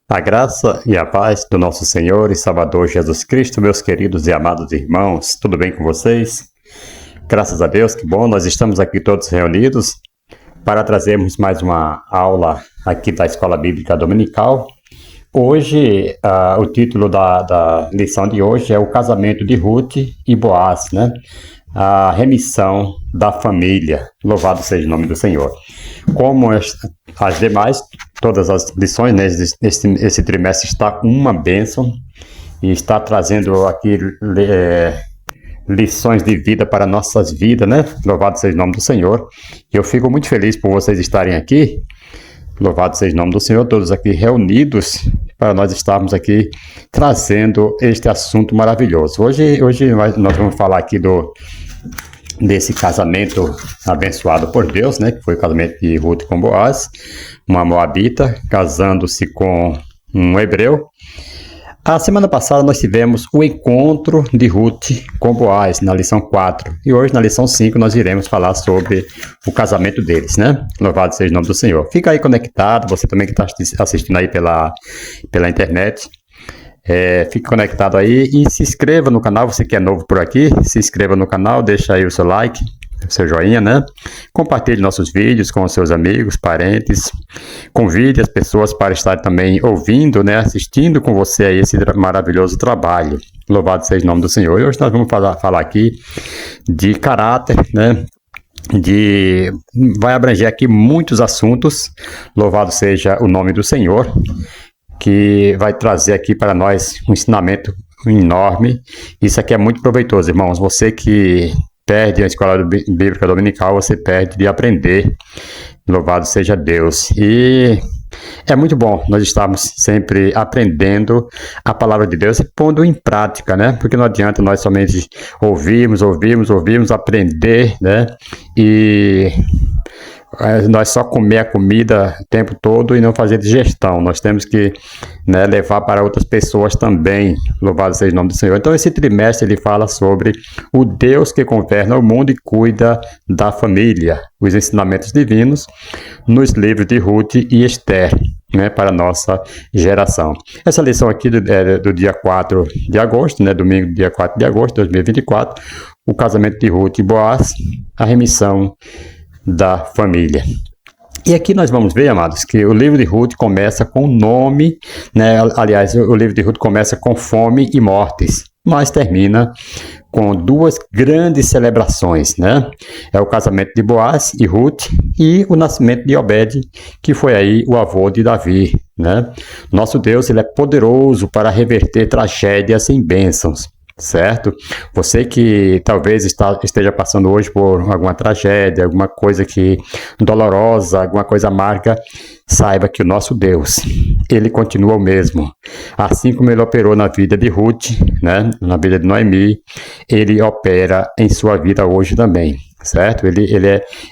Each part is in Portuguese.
A graça e a paz do nosso Senhor e Salvador Jesus Cristo, meus queridos e amados irmãos, tudo bem com vocês? Graças a Deus, que bom, nós estamos aqui todos reunidos para trazermos mais uma aula aqui da Escola Bíblica Dominical. Hoje, o título da lição de hoje é o casamento de Ruth e Boaz, né? A remissão da família. Louvado seja o nome do Senhor. Como as demais, todas as lições, né, esse trimestre está uma bênção e está trazendo aqui lições de vida para nossas vidas, né? Louvado seja o nome do Senhor. Eu fico muito feliz por vocês estarem aqui. Louvado seja o nome do Senhor, todos aqui reunidos para nós estarmos aqui trazendo este assunto maravilhoso. Hoje nós vamos falar aqui desse casamento abençoado por Deus, né? Que foi o casamento de Ruth com Boaz, uma moabita, casando-se com um hebreu. A semana passada nós tivemos o encontro de Ruth com Boaz na lição 4. E hoje na lição 5 nós iremos falar sobre o casamento deles, né? Louvado seja o nome do Senhor. Fica aí conectado, você também que está assistindo aí pela internet. Fique conectado aí e se inscreva no canal, você que é novo por aqui, se inscreva no canal, deixa aí o seu like, o seu joinha, né? Compartilhe nossos vídeos com os seus amigos, parentes, convide as pessoas para estar também ouvindo, né? Assistindo com você aí esse maravilhoso trabalho. Louvado seja o nome do Senhor. E hoje nós vamos falar aqui de caráter, né? Vai abranger aqui muitos assuntos. Louvado seja o nome do Senhor, que vai trazer aqui para nós um ensinamento enorme. Isso aqui é muito proveitoso, irmãos. Você que perde a Escola Bíblica Dominical, você perde de aprender. Louvado seja Deus. E é muito bom nós estarmos sempre aprendendo a palavra de Deus e pondo em prática, né? Porque não adianta nós somente ouvirmos, aprender, né? E nós só comer a comida o tempo todo e não fazer digestão. Nós temos que, né, levar para outras pessoas também. Louvado seja o nome do Senhor. Então esse trimestre ele fala sobre o Deus que governa o mundo e cuida da família. Os ensinamentos divinos nos livros de Ruth e Esther, né, para a nossa geração. Essa lição aqui do dia 4 de agosto, né, domingo, dia 4 de agosto de 2024, o casamento de Ruth e Boaz, a remissão da família. E aqui nós vamos ver, amados, que o livro de Ruth começa com nome, né? Aliás, o livro de Ruth começa com fome e mortes, mas termina com duas grandes celebrações, né? É o casamento de Boaz e Ruth e o nascimento de Obed, que foi aí o avô de Davi, né? Nosso Deus, ele é poderoso para reverter tragédias em bênçãos. Certo? Você que talvez esteja passando hoje por alguma tragédia, alguma coisa dolorosa, alguma coisa amarga, saiba que o nosso Deus, ele continua o mesmo. Assim como ele operou na vida de Ruth, né, na vida de Noemi, ele opera em sua vida hoje também. Certo? Ele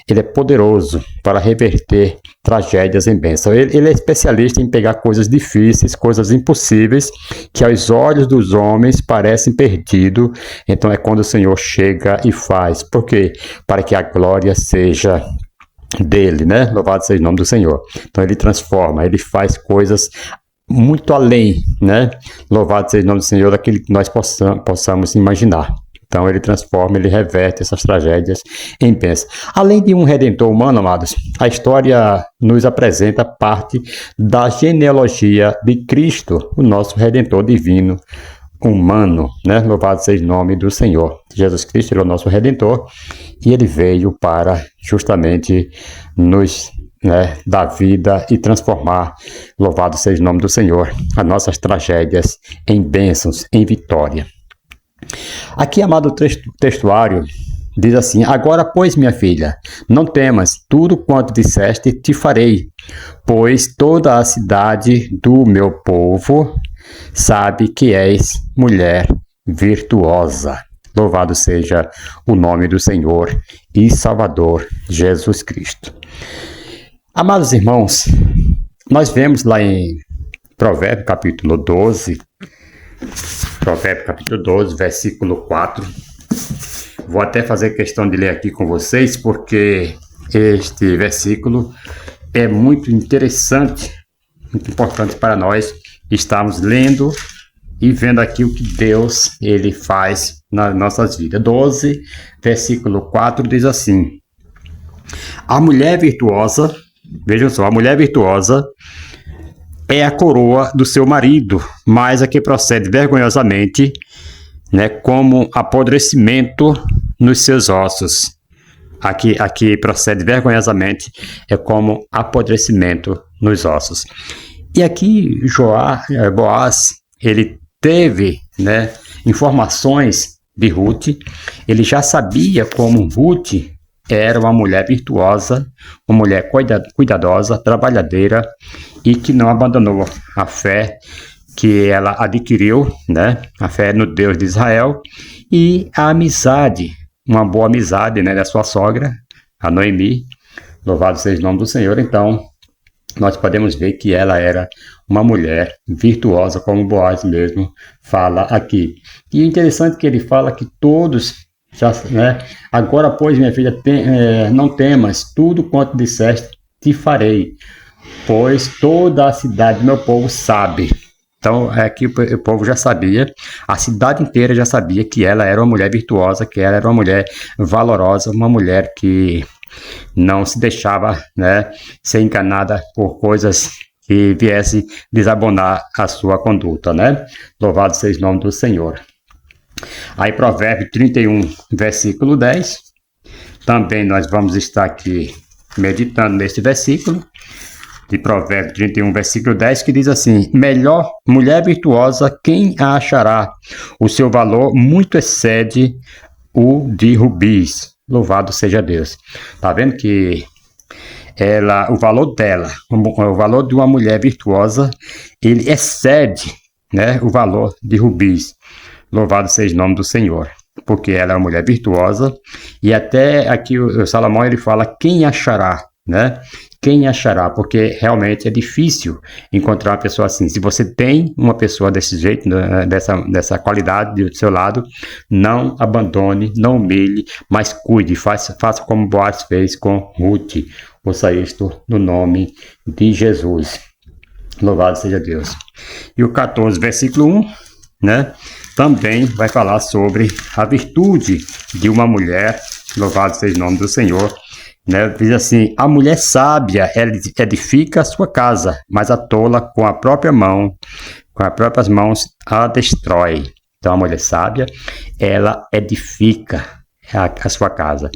é poderoso para reverter tragédias em bênção. Ele é especialista em pegar coisas difíceis, coisas impossíveis, que aos olhos dos homens parecem perdido. Então é quando o Senhor chega e faz. Por quê? Para que a glória seja dele, né? Louvado seja o nome do Senhor. Então ele transforma, ele faz coisas muito além, né? Louvado seja o nome do Senhor, daquilo que nós possamos imaginar. Então ele transforma, ele reverte essas tragédias em bênção. Além de um redentor humano, amados, a história nos apresenta parte da genealogia de Cristo, o nosso redentor divino humano, né? Louvado seja o nome do Senhor. Jesus Cristo, ele é o nosso redentor e ele veio para justamente nos, né, dar vida e transformar, louvado seja o nome do Senhor, as nossas tragédias em bênçãos, em vitória. Aqui, amado textuário, diz assim: agora, pois, minha filha, não temas, tudo quanto disseste te farei, pois toda a cidade do meu povo sabe que és mulher virtuosa. Louvado seja o nome do Senhor e Salvador Jesus Cristo. Amados irmãos, nós vemos lá em Provérbios capítulo 12, versículo 4. Vou até fazer questão de ler aqui com vocês, porque este versículo é muito interessante, muito importante para nós estarmos lendo e vendo aqui o que Deus ele faz nas nossas vidas. 12, versículo 4 diz assim: a mulher virtuosa, vejam só, a mulher virtuosa é a coroa do seu marido, mas a que procede vergonhosamente, né, como apodrecimento nos seus ossos. Aqui procede vergonhosamente, é como apodrecimento nos ossos. E aqui Boaz, ele teve, né, informações de Ruth, ele já sabia como Ruth era uma mulher virtuosa, uma mulher cuidadosa, trabalhadeira e que não abandonou a fé que ela adquiriu, né, a fé no Deus de Israel e a amizade, uma boa amizade, né, da sua sogra, a Noemi. Louvado seja o nome do Senhor. Então, nós podemos ver que ela era uma mulher virtuosa, como Boaz mesmo fala aqui. E é interessante que ele fala que todos, já, né, agora, pois, minha filha, não temas, tudo quanto disseste te farei, pois toda a cidade do meu povo sabe. Então, aqui o povo já sabia, a cidade inteira já sabia que ela era uma mulher virtuosa, que ela era uma mulher valorosa, uma mulher que não se deixava, né, ser enganada por coisas que viessem desabonar a sua conduta, né? Louvado seja o nome do Senhor. Aí, Provérbio 31, versículo 10, também nós vamos estar aqui meditando nesse versículo, de Provérbio 31, versículo 10, que diz assim: melhor mulher virtuosa, quem a achará? O seu valor muito excede o de rubis. Louvado seja Deus. Tá vendo que o valor dela, o valor de uma mulher virtuosa, ele excede, né, o valor de rubis. Louvado seja o nome do Senhor, porque ela é uma mulher virtuosa. E até aqui o Salomão ele fala: quem achará, né? Quem achará? Porque realmente é difícil encontrar uma pessoa assim. Se você tem uma pessoa desse jeito, dessa qualidade do seu lado, não abandone, não humilhe, mas cuide, faça como Boaz fez com Ruth. Ouça isto no nome de Jesus. Louvado seja Deus. E o 14, versículo 1, né? Também vai falar sobre a virtude de uma mulher. Louvado seja o nome do Senhor. Né? Diz assim: a mulher sábia edifica a sua casa, mas a tola com as próprias mãos a destrói. Então a mulher sábia, ela edifica a sua casa.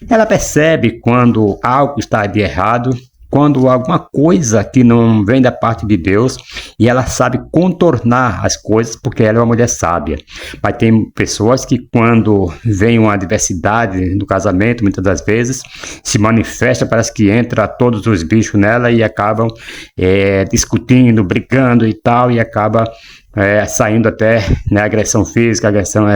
Ela percebe quando algo está de errado, quando alguma coisa que não vem da parte de Deus, e ela sabe contornar as coisas porque ela é uma mulher sábia. Mas tem pessoas que quando vem uma adversidade no casamento, muitas das vezes, se manifesta, parece que entra todos os bichos nela e acabam discutindo, brigando e tal, e acaba saindo até, né, agressão física, agressão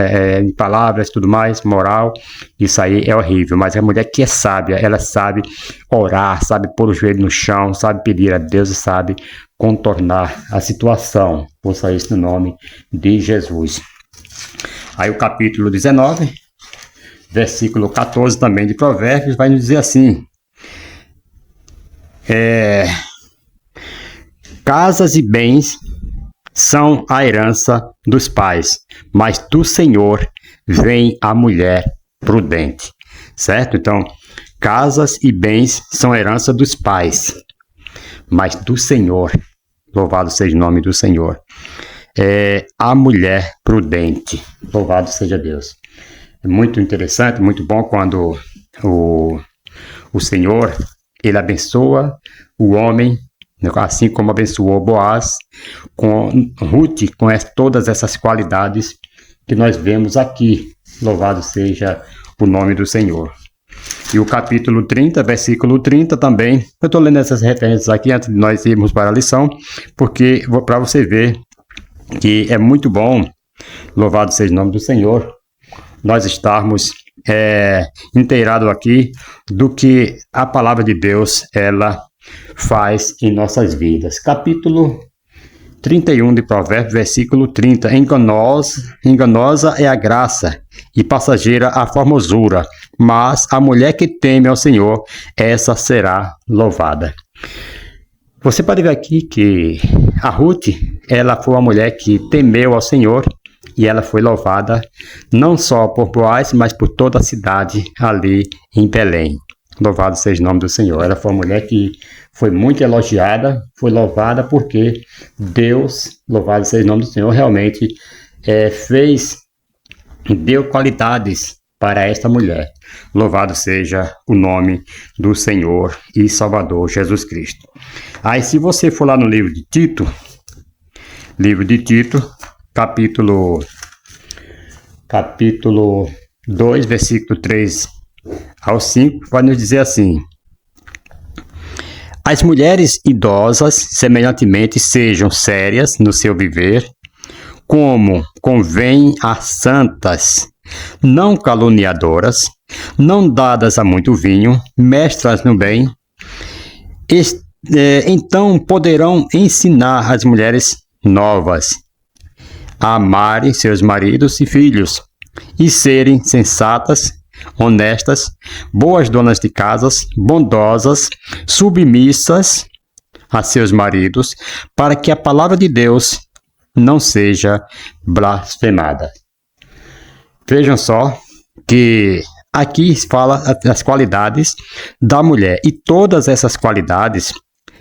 em palavras, tudo mais, moral. Isso aí é horrível. Mas a mulher que é sábia, ela sabe orar, sabe pôr o joelho no chão, sabe pedir a Deus e sabe contornar a situação. Ouça isso no nome de Jesus. Aí o capítulo 19, versículo 14 também de Provérbios, vai nos dizer assim: casas e bens são a herança dos pais, mas do Senhor vem a mulher prudente. Certo? Então, casas e bens são a herança dos pais, mas do Senhor, louvado seja o nome do Senhor, a mulher prudente. Louvado seja Deus. É muito interessante, muito bom quando o Senhor, ele abençoa o homem, assim como abençoou Boaz, com Ruth, com todas essas qualidades que nós vemos aqui. Louvado seja o nome do Senhor. E o capítulo 30, versículo 30 também, eu estou lendo essas referências aqui antes de nós irmos para a lição, porque para você ver que é muito bom, louvado seja o nome do Senhor, nós estarmos inteirados aqui do que a palavra de Deus, ela faz em nossas vidas. Capítulo 31 de Provérbios, versículo 30. Enganosa é a graça e passageira a formosura, mas a mulher que teme ao Senhor, essa será louvada. Você pode ver aqui que a Ruth, ela foi uma mulher que temeu ao Senhor e ela foi louvada não só por Boaz, mas por toda a cidade ali em Belém. Louvado seja o nome do Senhor. Ela foi uma mulher que foi muito elogiada, foi louvada porque Deus, louvado seja o nome do Senhor, realmente deu qualidades para esta mulher. Louvado seja o nome do Senhor e Salvador Jesus Cristo. Aí se você for lá no livro de Tito, capítulo 2, versículo 3 ao 5, vai nos dizer assim: as mulheres idosas, semelhantemente, sejam sérias no seu viver, como convém a santas, não caluniadoras, não dadas a muito vinho, mestras no bem. Então poderão ensinar as mulheres novas a amarem seus maridos e filhos, e serem sensatas, honestas, boas donas de casas, bondosas, submissas a seus maridos, para que a palavra de Deus não seja blasfemada. Vejam só que aqui fala das qualidades da mulher, e todas essas qualidades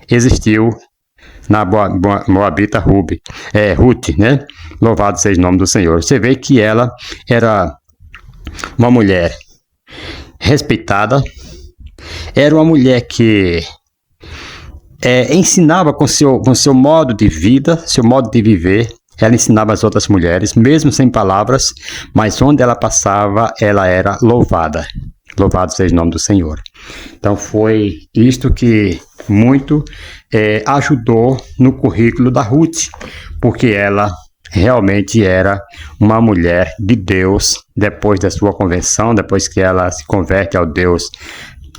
existiu na Moabita Ruth, né? Louvado seja o nome do Senhor. Você vê que ela era uma mulher respeitada, era uma mulher que ensinava com seu modo de vida, seu modo de viver. Ela ensinava as outras mulheres, mesmo sem palavras, mas onde ela passava, ela era louvada. Louvado seja o nome do Senhor. Então foi isto que muito ajudou no currículo da Ruth, porque ela realmente era uma mulher de Deus. Depois da sua conversão, depois que ela se converte ao Deus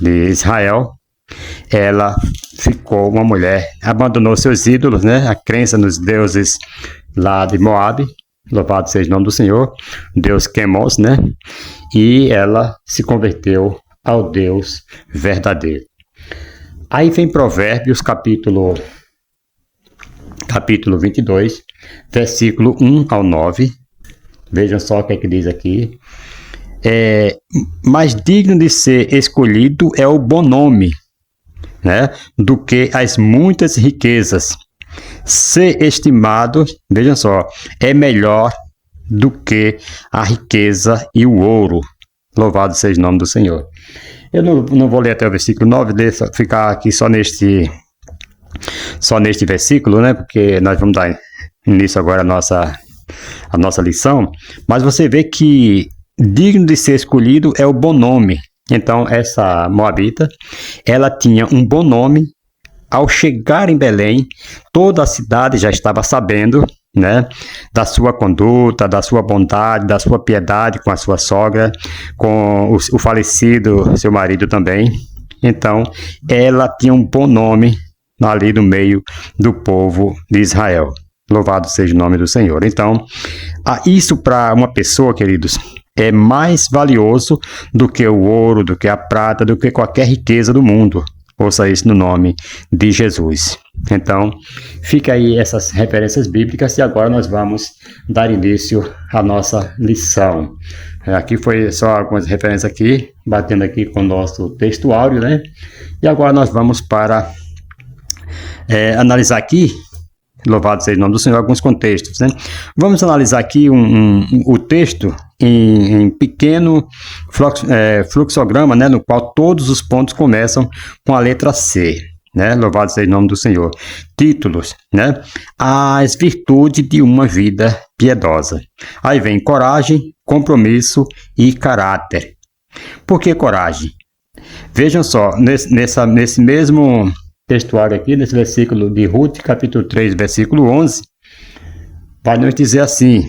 de Israel, ela ficou uma mulher, abandonou seus ídolos, né? A crença nos deuses lá de Moabe, louvado seja o nome do Senhor, Deus Quemos, né? E ela se converteu ao Deus verdadeiro. Aí vem Provérbios, capítulo 22, versículo 1 ao 9. Vejam só o que é que diz aqui. Mais digno de ser escolhido é o bom nome, né, do que as muitas riquezas. Ser estimado, vejam só, é melhor do que a riqueza e o ouro. Louvado seja o nome do Senhor. Eu não vou ler até o versículo 9, ficar aqui só neste versículo, né? Porque nós vamos dar início agora a nossa lição. Mas você vê que digno de ser escolhido é o bom nome. Então, essa Moabita, ela tinha um bom nome. Ao chegar em Belém, toda a cidade já estava sabendo, né, da sua conduta, da sua bondade, da sua piedade com a sua sogra, com o falecido seu marido também. Então, ela tinha um bom nome ali no meio do povo de Israel. Louvado seja o nome do Senhor. Então, isso para uma pessoa, queridos, é mais valioso do que o ouro, do que a prata, do que qualquer riqueza do mundo. Ouça isso no nome de Jesus. Então, fica aí essas referências bíblicas e agora nós vamos dar início à nossa lição. Aqui foi só algumas referências aqui, batendo aqui com o nosso texto áureo, né? E agora nós vamos para analisar aqui, louvado seja o nome do Senhor, alguns contextos, né? Vamos analisar aqui o texto em pequeno fluxograma, né, no qual todos os pontos começam com a letra C, né? Louvado seja o nome do Senhor. Títulos, né? As virtudes de uma vida piedosa. Aí vem coragem, compromisso e caráter. Por que coragem? Vejam só, nesse mesmo textuário aqui, nesse versículo de Ruth, capítulo 3, versículo 11, vai nos dizer assim: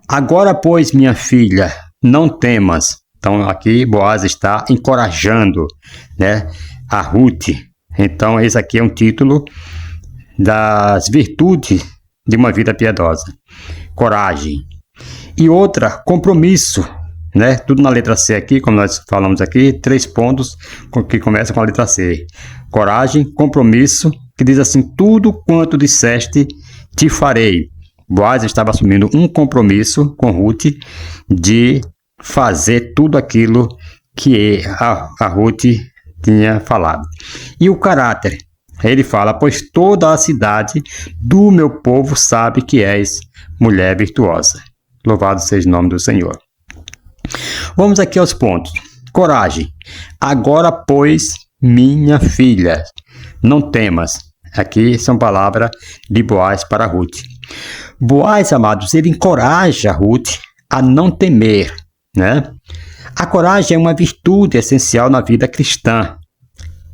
agora, pois, minha filha, não temas. Então, aqui Boaz está encorajando, né, a Ruth. Então, esse aqui é um título das virtudes de uma vida piedosa. Coragem. E outra, compromisso, né? Tudo na letra C aqui, como nós falamos aqui, 3 pontos que começam com a letra C. Coragem, compromisso, que diz assim: tudo quanto disseste, te farei. Boaz estava assumindo um compromisso com Ruth de fazer tudo aquilo que a Ruth tinha falado. E o caráter, ele fala: pois toda a cidade do meu povo sabe que és mulher virtuosa. Louvado seja o nome do Senhor. Vamos aqui aos pontos. Coragem. Agora, pois, minha filha, não temas. Aqui são palavras de Boaz para Ruth. Boaz, amados, ele encoraja Ruth a não temer, né? A coragem é uma virtude essencial na vida cristã.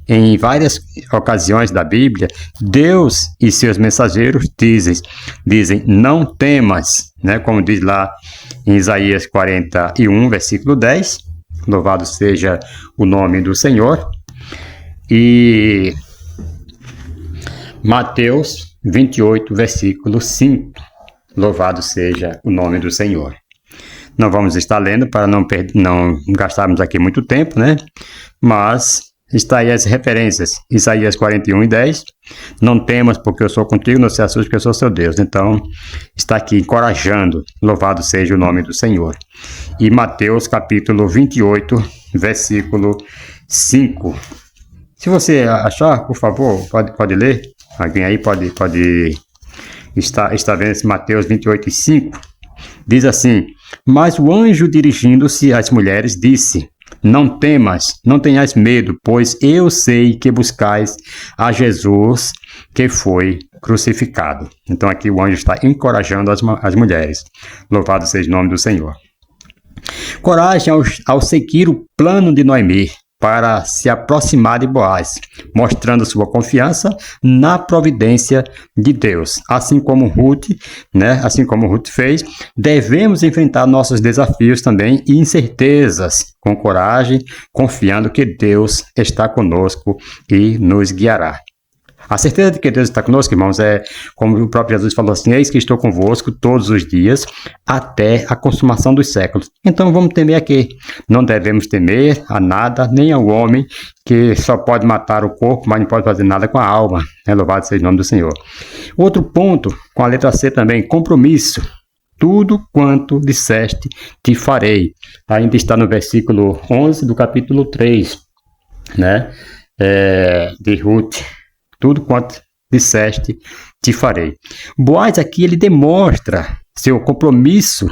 Em várias ocasiões da Bíblia, Deus e seus mensageiros dizem não temas, né? Como diz lá em Isaías 41, versículo 10, louvado seja o nome do Senhor, e Mateus 28, versículo 5, louvado seja o nome do Senhor. Não vamos estar lendo para não gastarmos aqui muito tempo, né? Mas está aí as referências, Isaías 41 e 10, não temas porque eu sou contigo, não se assuste porque eu sou seu Deus. Então, está aqui encorajando, louvado seja o nome do Senhor. E Mateus capítulo 28, versículo 5. Se você achar, por favor, pode ler. Alguém aí pode estar vendo esse Mateus 28 e 5. Diz assim: mas o anjo, dirigindo-se às mulheres, disse: não temas, não tenhais medo, pois eu sei que buscais a Jesus que foi crucificado. Então aqui o anjo está encorajando as mulheres. Louvado seja o nome do Senhor. Coragem ao seguir o plano de Noemi para se aproximar de Boaz, mostrando sua confiança na providência de Deus. Assim como Ruth, né? Assim como Ruth fez, devemos enfrentar nossos desafios também e incertezas com coragem, confiando que Deus está conosco e nos guiará. A certeza de que Deus está conosco, irmãos, é como o próprio Jesus falou assim: eis que estou convosco todos os dias até a consumação dos séculos. Então vamos temer a quê? Não devemos temer a nada, nem ao homem que só pode matar o corpo, mas não pode fazer nada com a alma. Louvado seja o nome do Senhor. Outro ponto, com a letra C também, compromisso. Tudo quanto disseste, te farei. Ainda está no versículo 11 do capítulo 3, né? De Ruth. Tudo quanto disseste, te farei. Boaz aqui, ele demonstra seu compromisso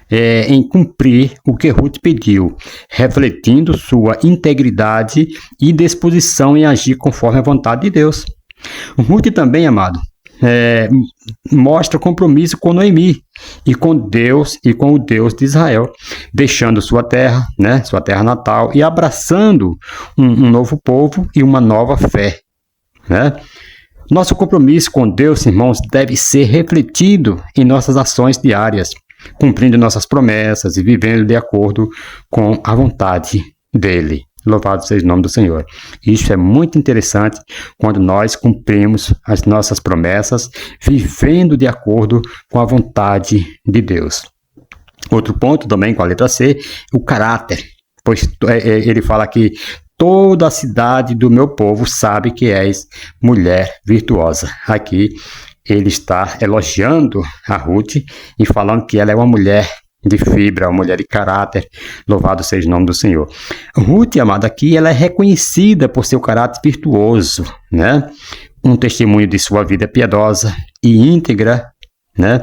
em cumprir o que Ruth pediu, refletindo sua integridade e disposição em agir conforme a vontade de Deus. Ruth também, amado, mostra compromisso com Noemi e com Deus e com o Deus de Israel, deixando sua terra, né, sua terra natal, e abraçando um novo povo e uma nova fé. Né? Nosso compromisso com Deus, irmãos, deve ser refletido em nossas ações diárias, cumprindo nossas promessas e vivendo de acordo com a vontade dele. Louvado seja o nome do Senhor. Isso é muito interessante quando nós cumprimos as nossas promessas, vivendo de acordo com a vontade de Deus. Outro ponto também com a letra C, o caráter, pois ele fala aqui: toda a cidade do meu povo sabe que és mulher virtuosa. Aqui ele está elogiando a Ruth e falando que ela é uma mulher de fibra, uma mulher de caráter. Louvado seja o nome do Senhor. Ruth, amada, aqui ela é reconhecida por seu caráter virtuoso, né? Um testemunho de sua vida piedosa e íntegra, né?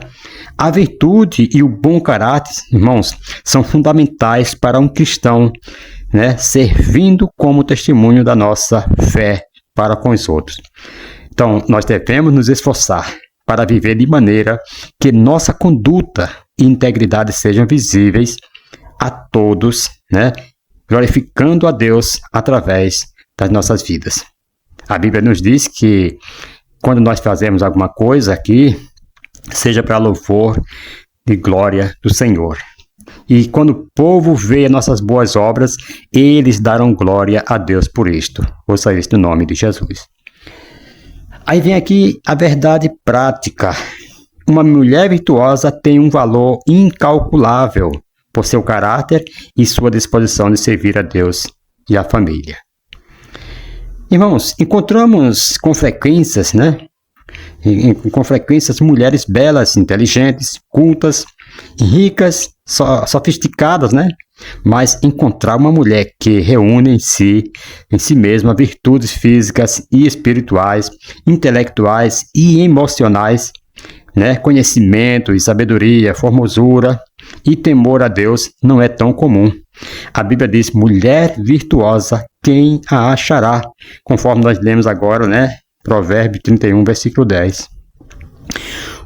A virtude e o bom caráter, irmãos, são fundamentais para um cristão, né, servindo como testemunho da nossa fé para com os outros. Então, nós devemos nos esforçar para viver de maneira que nossa conduta e integridade sejam visíveis a todos, né, glorificando a Deus através das nossas vidas. A Bíblia nos diz que quando nós fazemos alguma coisa aqui, seja para louvor e glória do Senhor. E quando o povo vê as nossas boas obras, eles darão glória a Deus por isto. Ouça isso no nome de Jesus. Aí vem aqui a verdade prática. Uma mulher virtuosa tem um valor incalculável por seu caráter e sua disposição de servir a Deus e a família. Irmãos, encontramos com frequências, com frequências mulheres belas, inteligentes, cultas, ricas, sofisticadas, Mas encontrar uma mulher que reúne em si mesma virtudes físicas e espirituais, intelectuais e emocionais, conhecimento e sabedoria, formosura e temor a Deus não é tão comum. A Bíblia diz: mulher virtuosa, quem a achará? Conforme nós lemos agora, Provérbio 31, versículo 10.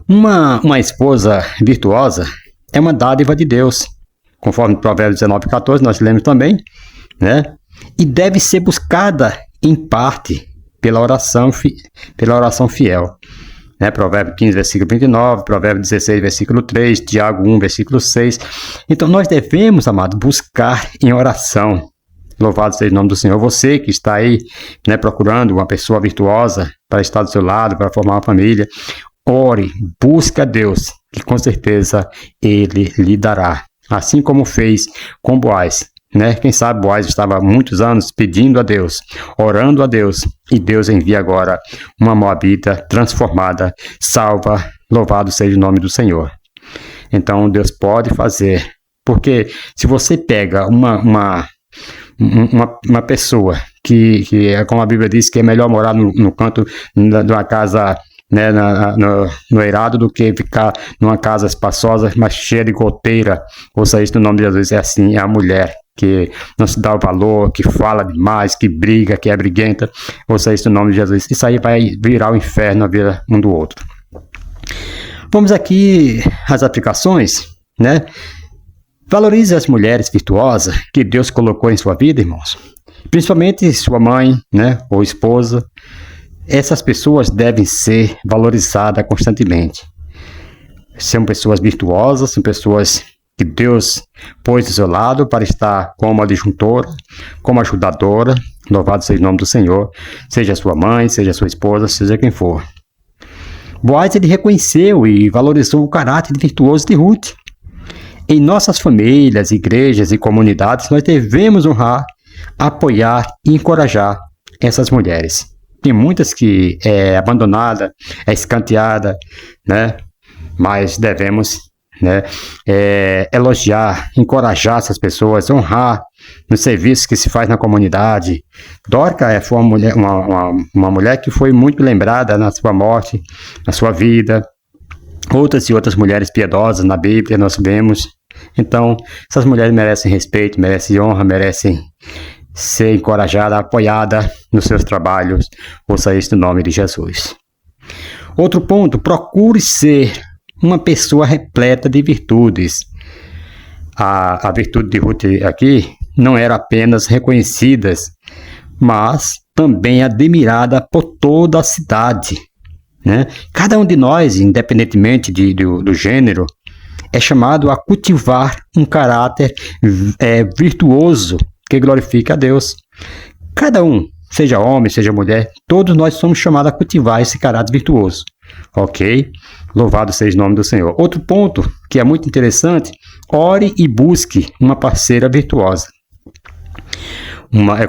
Uma esposa virtuosa é uma dádiva de Deus, conforme Provérbios 19, 14, nós lemos também, e deve ser buscada em parte pela oração fiel. Provérbio 15, versículo 29, Provérbio 16, versículo 3, Tiago 1, versículo 6. Então nós devemos, amado, buscar em oração. Louvado seja o nome do Senhor. Você que está aí, procurando uma pessoa virtuosa para estar do seu lado, para formar uma família, ore, busque a Deus, que com certeza Ele lhe dará. Assim como fez com Boaz, Quem sabe Boaz estava há muitos anos pedindo a Deus, orando a Deus, e Deus envia agora uma moabita transformada, salva, louvado seja o nome do Senhor. Então Deus pode fazer, porque se você pega uma pessoa que como a Bíblia diz, que é melhor morar no canto de uma casa, no eirado, do que ficar numa casa espaçosa, mas cheia de goteira. Ouça isso no nome de Jesus. É assim, é a mulher que não se dá o valor, que fala demais, que briga, que é briguenta. Ouça isso no nome de Jesus. Isso aí vai virar o inferno na vida um do outro. Vamos aqui às aplicações, Valorize as mulheres virtuosas que Deus colocou em sua vida, irmãos. Principalmente sua mãe, ou esposa. Essas pessoas devem ser valorizadas constantemente. São pessoas virtuosas, são pessoas que Deus pôs do seu lado para estar como adjuntora, como ajudadora. Louvado seja o nome do Senhor. Seja sua mãe, seja sua esposa, seja quem for. Boaz, ele reconheceu e valorizou o caráter virtuoso de Ruth. Em nossas famílias, igrejas e comunidades, nós devemos honrar, apoiar e encorajar essas mulheres. Tem muitas que é abandonada, é escanteada, Mas devemos, elogiar, encorajar essas pessoas, honrar no serviço que se faz na comunidade. Dorca foi uma mulher que foi muito lembrada na sua morte, na sua vida. Outras e outras mulheres piedosas na Bíblia nós vemos. Então, essas mulheres merecem respeito, merecem honra, merecem ser encorajada, apoiada nos seus trabalhos. Ouça isso no nome de Jesus. Outro ponto: procure ser uma pessoa repleta de virtudes. A virtude de Ruth aqui não era apenas reconhecida, mas também admirada por toda a cidade. Cada um de nós, independentemente do gênero, é chamado a cultivar um caráter virtuoso que glorifica a Deus. Cada um, seja homem, seja mulher, todos nós somos chamados a cultivar esse caráter virtuoso. Ok? Louvado seja o nome do Senhor. Outro ponto que é muito interessante: ore e busque uma parceira virtuosa.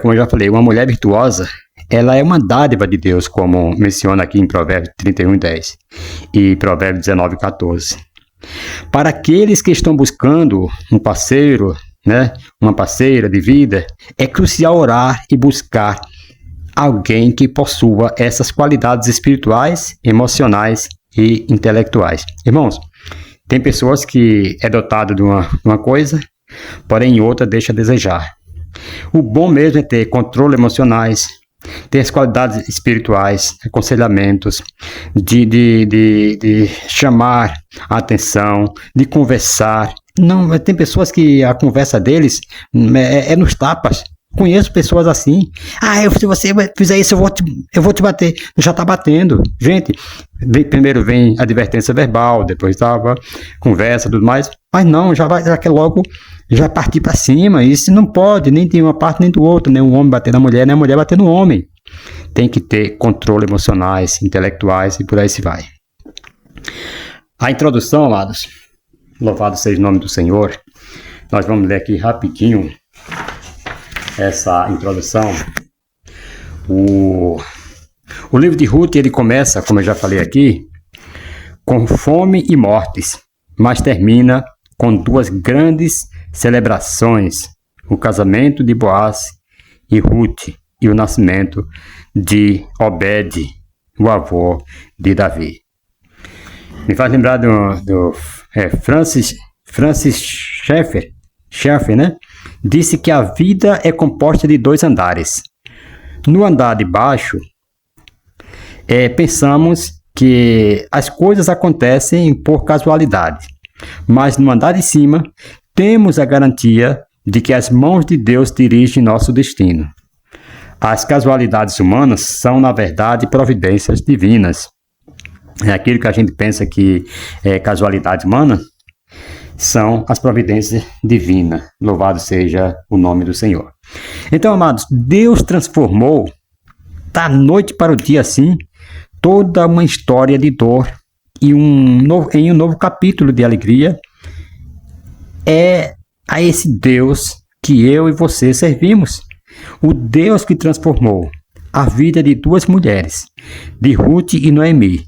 Como eu já falei, uma mulher virtuosa, ela é uma dádiva de Deus, como menciona aqui em Provérbios 31, 10 e Provérbios 19, 14. Para aqueles que estão buscando um parceiro, uma parceira de vida, é crucial orar e buscar alguém que possua essas qualidades espirituais, emocionais e intelectuais. Irmãos, tem pessoas que é dotado de uma coisa, porém outra deixa a desejar. O bom mesmo é ter controle emocionais, ter as qualidades espirituais, aconselhamentos, de chamar a atenção, de conversar. Não, tem pessoas que a conversa deles é nos tapas. Conheço pessoas assim. Se você fizer isso, eu vou te bater. Já está batendo. Gente, primeiro vem advertência verbal, depois conversa e tudo mais. Mas não, já quer logo já partir para cima. Isso não pode, nem de uma parte nem do outro. Nem o homem bater na mulher, nem a mulher bater no homem. Tem que ter controle emocionais, intelectuais e por aí se vai. A introdução, amados, louvado seja o nome do Senhor, Nós vamos ler aqui rapidinho essa introdução. O livro de Ruth, ele começa, como eu já falei aqui, com fome e mortes, mas termina com duas grandes celebrações: o casamento de Boaz e Ruth e o nascimento de Obed, o avô de Davi. Me faz lembrar do Francis Schaeffer, né? Disse que a vida é composta de dois andares. No andar de baixo, pensamos que as coisas acontecem por casualidade, mas no andar de cima, temos a garantia de que as mãos de Deus dirigem nosso destino. As casualidades humanas são, na verdade, providências divinas. É aquilo que a gente pensa que é casualidade humana, são as providências divinas. Louvado seja o nome do Senhor. Então, amados, Deus transformou, da noite para o dia assim, toda uma história de dor em um novo capítulo de alegria. É a esse Deus que eu e você servimos. O Deus que transformou a vida de duas mulheres, de Ruth e Noemi.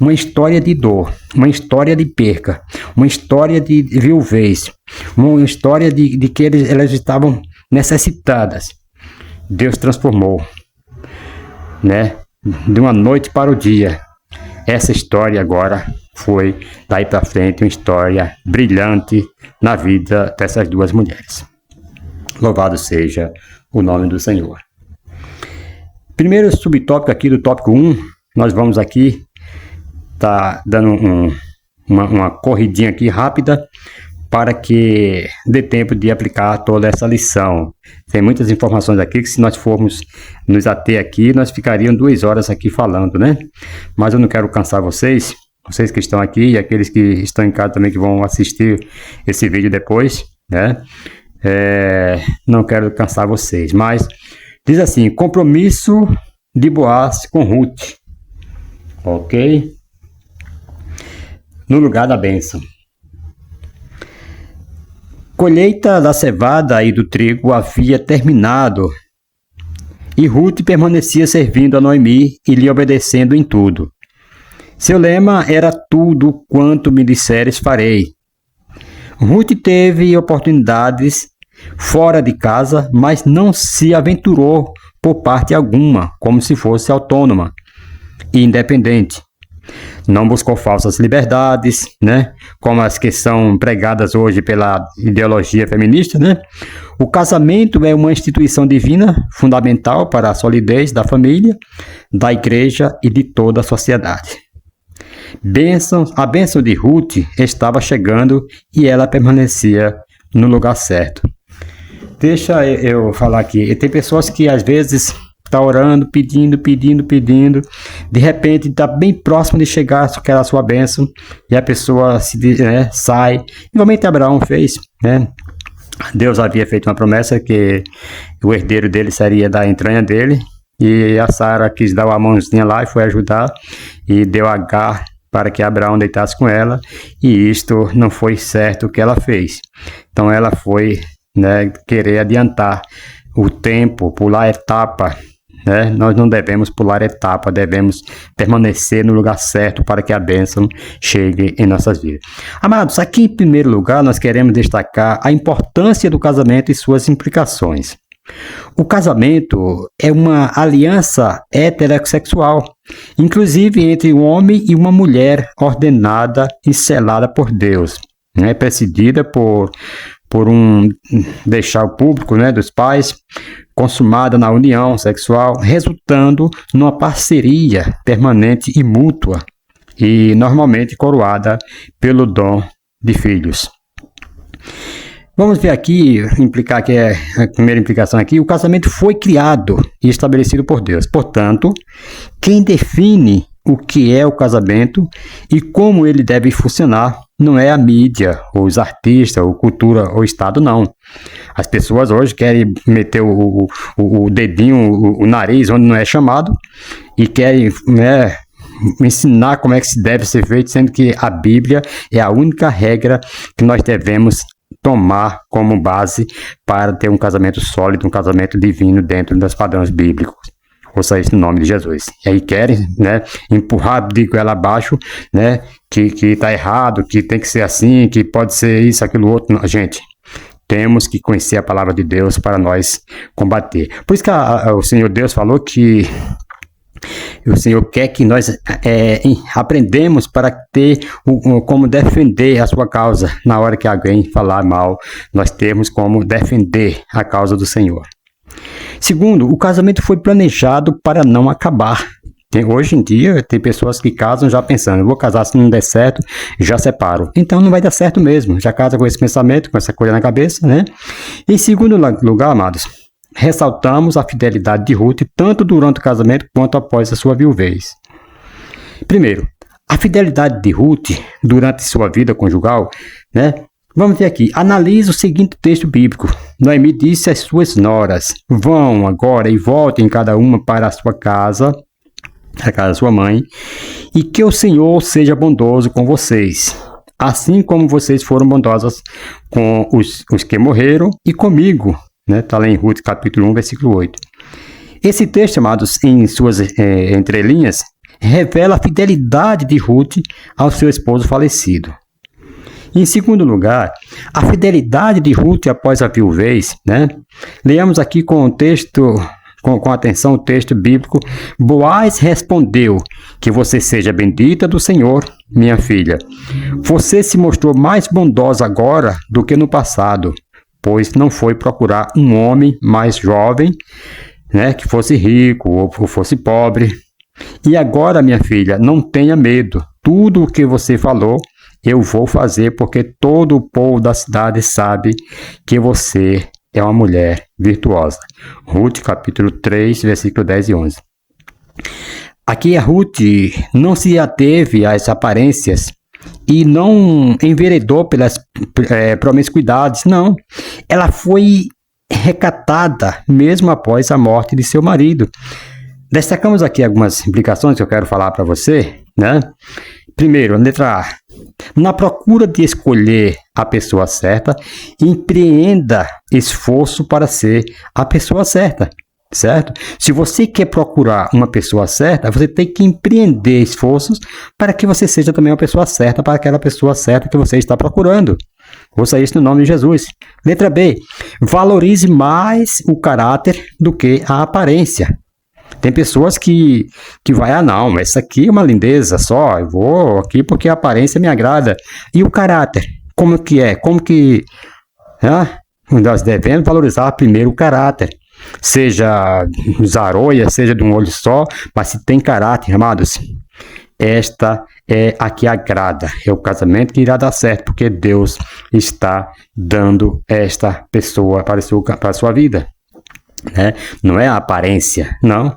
Uma história de dor, uma história de perca, uma história de viuvez, uma história de que elas estavam necessitadas. Deus transformou, né? De uma noite para o dia. Essa história agora foi, daí para frente, uma história brilhante na vida dessas duas mulheres. Louvado seja o nome do Senhor. Primeiro subtópico aqui do tópico 1, nós vamos aqui tá dando uma corridinha aqui rápida para que dê tempo de aplicar toda essa lição. Tem muitas informações aqui que, se nós formos nos ater aqui, nós ficaríamos 2 horas aqui falando, né? Mas eu não quero cansar vocês que estão aqui e aqueles que estão em casa também que vão assistir esse vídeo depois, né? Não quero cansar vocês, mas diz assim: compromisso de Boaz com Ruth, ok? No lugar da bênção. Colheita da cevada e do trigo havia terminado, e Ruth permanecia servindo a Noemi e lhe obedecendo em tudo. Seu lema era: tudo quanto me disseres farei. Ruth teve oportunidades fora de casa, mas não se aventurou por parte alguma, como se fosse autônoma e independente. Não buscou falsas liberdades, né? Como as que são pregadas hoje pela ideologia feminista, né? O casamento é uma instituição divina fundamental para a solidez da família, da igreja e de toda a sociedade. A bênção de Ruth estava chegando e ela permanecia no lugar certo. Deixa eu falar aqui. Tem pessoas que às vezes está orando, pedindo, de repente está bem próximo de chegar aquela sua bênção e a pessoa sai. Igualmente Abraão fez, né? Deus havia feito uma promessa que o herdeiro dele seria da entranha dele, e a Sara quis dar uma mãozinha lá e foi ajudar e deu Agar para que Abraão deitasse com ela, e isto não foi certo o que ela fez. Então ela foi, né, querer adiantar o tempo, pular a etapa. Nós não devemos pular etapa, devemos permanecer no lugar certo para que a bênção chegue em nossas vidas. Amados, aqui em primeiro lugar nós queremos destacar a importância do casamento e suas implicações. O casamento é uma aliança heterossexual, inclusive entre um homem e uma mulher, ordenada e selada por Deus, precedida por deixar o público, dos pais, consumada na união sexual, resultando numa parceria permanente e mútua, e normalmente coroada pelo dom de filhos. Vamos ver aqui, implicar que é a primeira implicação aqui: o casamento foi criado e estabelecido por Deus. Portanto, quem define o que é o casamento e como ele deve funcionar não é a mídia, ou os artistas, ou cultura, ou Estado, não. As pessoas hoje querem meter o dedinho, o nariz onde não é chamado, e querem ensinar como é que se deve ser feito, sendo que a Bíblia é a única regra que nós devemos tomar como base para ter um casamento sólido, um casamento divino dentro dos padrões bíblicos. Ouça isso no nome de Jesus. E aí querem, né, empurrar de goela abaixo, né, que tá errado, que tem que ser assim, que pode ser isso, aquilo, outro. Não, gente, temos que conhecer a palavra de Deus para nós combater. Por isso que o Senhor Deus falou que o Senhor quer que nós aprendemos para ter como defender a sua causa. Na hora que alguém falar mal, nós temos como defender a causa do Senhor. Segundo, o casamento foi planejado para não acabar. Hoje em dia, tem pessoas que casam já pensando, vou casar, se não der certo, já separo. Então não vai dar certo mesmo, já casa com esse pensamento, com essa coisa na cabeça, né? Em segundo lugar, amados, ressaltamos a fidelidade de Ruth, tanto durante o casamento quanto após a sua viuvez. Primeiro, a fidelidade de Ruth durante sua vida conjugal, né? Vamos ver aqui, analisa o seguinte texto bíblico. Noemi disse às suas noras, vão agora e voltem cada uma para a sua casa, a casa da sua mãe, e que o Senhor seja bondoso com vocês, assim como vocês foram bondosas com os que morreram e comigo. Está lá em Ruth capítulo 1, versículo 8. Esse texto, amados, em suas entrelinhas, revela a fidelidade de Ruth ao seu esposo falecido. Em segundo lugar, a fidelidade de Ruth após a viuvez, né? Leamos aqui com o texto, com atenção o texto bíblico. Boaz respondeu, que você seja bendita do Senhor, minha filha. Você se mostrou mais bondosa agora do que no passado, pois não foi procurar um homem mais jovem, né, que fosse rico ou fosse pobre. E agora, minha filha, não tenha medo. Tudo o que você falou, eu vou fazer, porque todo o povo da cidade sabe que você é uma mulher virtuosa. Ruth, capítulo 3, versículo 10 e 11. Aqui a Ruth não se ateve às aparências e não enveredou pelas promiscuidades, não. Ela foi recatada mesmo após a morte de seu marido. Destacamos aqui algumas implicações que eu quero falar para você, né? Primeiro, letra A. Na procura de escolher a pessoa certa, empreenda esforço para ser a pessoa certa, certo? Se você quer procurar uma pessoa certa, você tem que empreender esforços para que você seja também uma pessoa certa para aquela pessoa certa que você está procurando. Ouça isso no nome de Jesus. Letra B. Valorize mais o caráter do que a aparência. Tem pessoas que vai, não, essa aqui é uma lindeza só, eu vou aqui porque a aparência me agrada. E o caráter, como que é? Nós devemos valorizar primeiro o caráter. Seja zaroia, seja de um olho só, mas se tem caráter, amados, esta é a que agrada. É o casamento que irá dar certo, porque Deus está dando esta pessoa para a sua vida. Não é a aparência, não.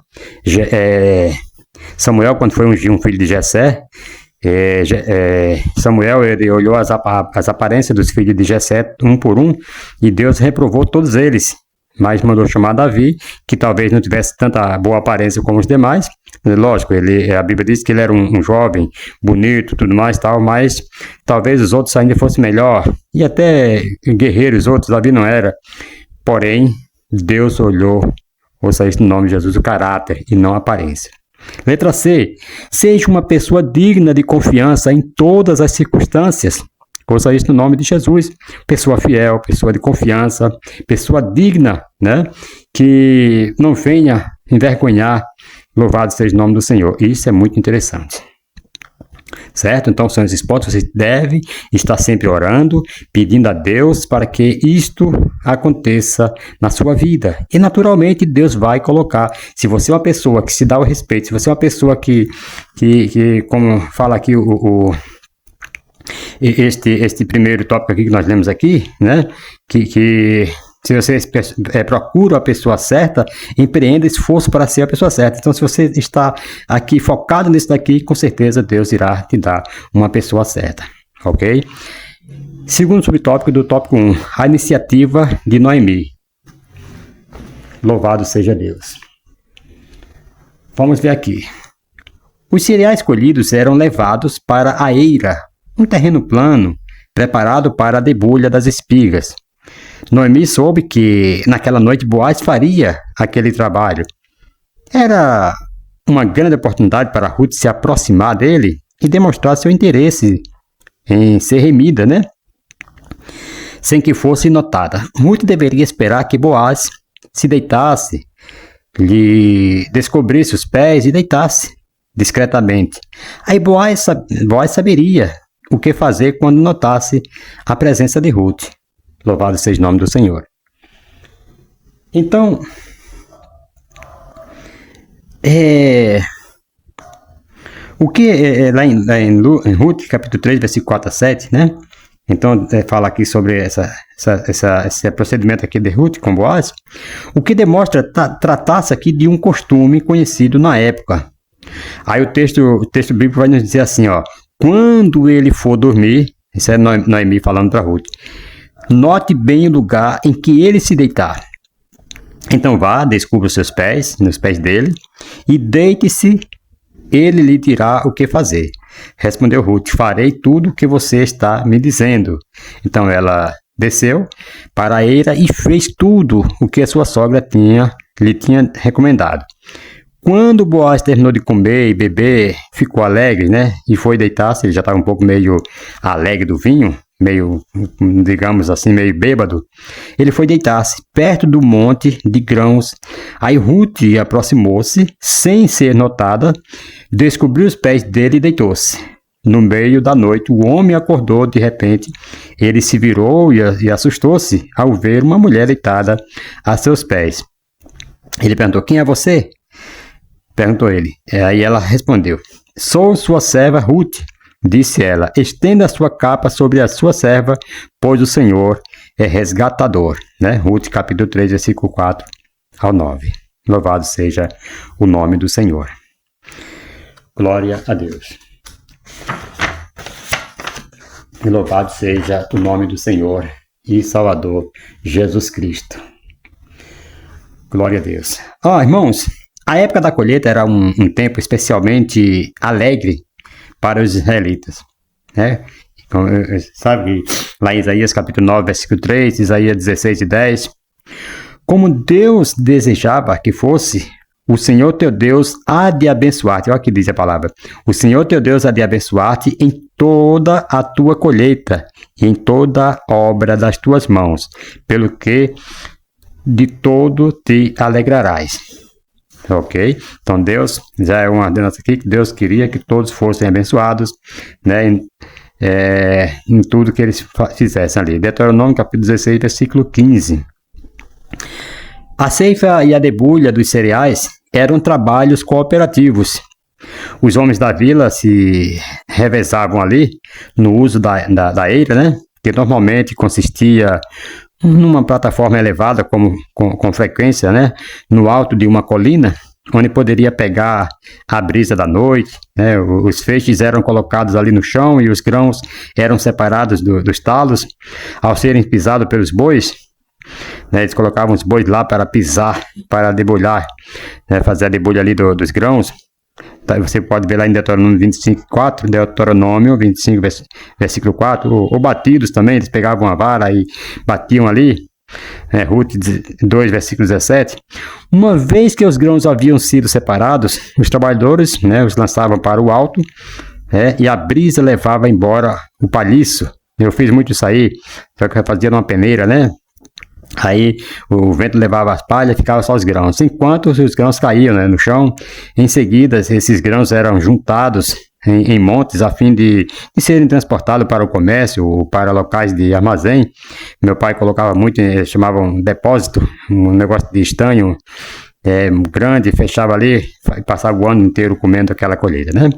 Samuel, quando foi ungir um filho de Jessé, Samuel ele olhou as aparências dos filhos de Jessé um por um, e Deus reprovou todos eles, mas mandou chamar Davi, que talvez não tivesse tanta boa aparência como os demais. Lógico, a Bíblia diz que ele era um jovem, bonito, tudo mais, tal, mas talvez os outros ainda fossem melhor, e até guerreiros outros, Davi não era. Porém, Deus olhou, ouça isso no nome de Jesus, o caráter e não a aparência. Letra C. Seja uma pessoa digna de confiança em todas as circunstâncias. Ouça isso no nome de Jesus. Pessoa fiel, pessoa de confiança, pessoa digna, né? Que não venha envergonhar. Louvado seja o nome do Senhor. Isso é muito interessante. Certo? Então, senhores esposos, você deve estar sempre orando, pedindo a Deus para que isto aconteça na sua vida. E, naturalmente, Deus vai colocar. Se você é uma pessoa que se dá o respeito, se você é uma pessoa que como fala aqui este primeiro tópico aqui que nós lemos aqui, né? Que se você procura a pessoa certa, empreenda esforço para ser a pessoa certa. Então, se você está aqui focado nisso daqui, com certeza Deus irá te dar uma pessoa certa, ok? Segundo subtópico do tópico 1, a iniciativa de Noemi. Louvado seja Deus. Vamos ver aqui. Os cereais colhidos eram levados para a eira, um terreno plano, preparado para a debulha das espigas. Noemi soube que naquela noite Boaz faria aquele trabalho. Era uma grande oportunidade para Ruth se aproximar dele e demonstrar seu interesse em ser remida, né? Sem que fosse notada. Ruth deveria esperar que Boaz se deitasse, lhe descobrisse os pés e deitasse discretamente. Aí Boaz saberia o que fazer quando notasse a presença de Ruth. Louvado seja o nome do Senhor. Então, o que lá em Ruth, capítulo 3, versículo 4 a 7, né? Então, fala aqui sobre esse procedimento aqui de Ruth com Boaz, o que demonstra tratar-se aqui de um costume conhecido na época. Aí o texto bíblico vai nos dizer assim, ó, quando ele for dormir, isso é Noemi falando para Ruth, note bem o lugar em que ele se deitar. Então vá, descubra os seus pés, nos pés dele, e deite-se, ele lhe dirá o que fazer. Respondeu Ruth, farei tudo o que você está me dizendo. Então ela desceu para a eira e fez tudo o que a sua sogra lhe tinha recomendado. Quando Boaz terminou de comer e beber, ficou alegre, né? E foi deitar-se, ele já estava um pouco meio alegre do vinho, meio, digamos assim, meio bêbado. Ele foi deitar-se perto do monte de grãos. Aí Ruth aproximou-se, sem ser notada, descobriu os pés dele e deitou-se. No meio da noite, o homem acordou de repente. Ele se virou e assustou-se ao ver uma mulher deitada a seus pés. Ele perguntou, quem é você? Perguntou ele. Aí ela respondeu, sou sua serva Ruth. Disse ela, estenda a sua capa sobre a sua serva, pois o Senhor é resgatador. Né? Ruth, capítulo 3, versículo 4 ao 9. Louvado seja o nome do Senhor. Glória a Deus. E louvado seja o nome do Senhor e Salvador Jesus Cristo. Glória a Deus. Irmãos, a época da colheita era um tempo especialmente alegre para os israelitas, né? Sabe, lá em Isaías capítulo 9, versículo 3, Isaías 16 e 10, como Deus desejava que fosse, o Senhor teu Deus há de abençoar-te, olha o que diz a palavra, o Senhor teu Deus há de abençoar-te em toda a tua colheita, e em toda a obra das tuas mãos, pelo que de todo te alegrarás. Ok? Então Deus, já é uma ordenança aqui, que Deus queria que todos fossem abençoados, né, em tudo que eles fizessem ali. Deuteronômio capítulo 16, versículo 15. A ceifa e a debulha dos cereais eram trabalhos cooperativos. Os homens da vila se revezavam ali no uso da eira, né, que normalmente consistia numa plataforma elevada com frequência, né, no alto de uma colina, onde poderia pegar a brisa da noite, né, os feixes eram colocados ali no chão e os grãos eram separados dos talos. Ao serem pisados pelos bois, né, eles colocavam os bois lá para pisar, para debulhar, né, fazer a debulha ali dos grãos. Você pode ver lá em Deuteronômio 25, 4, Deuteronômio 25, versículo 4, ou batidos também, eles pegavam a vara e batiam ali, Ruth 2, versículo 17. Uma vez que os grãos haviam sido separados, os trabalhadores, né, os lançavam para o alto, e a brisa levava embora o palhiço. Eu fiz muito isso aí, só que eu fazia numa peneira, né? Aí o vento levava as palhas e ficava só os grãos. Enquanto os grãos caíam, né, no chão, em seguida esses grãos eram juntados em montes a fim de serem transportados para o comércio ou para locais de armazém. Meu pai colocava muito, eles chamavam depósito, um negócio de estanho grande, fechava ali e passava o ano inteiro comendo aquela colheita, né?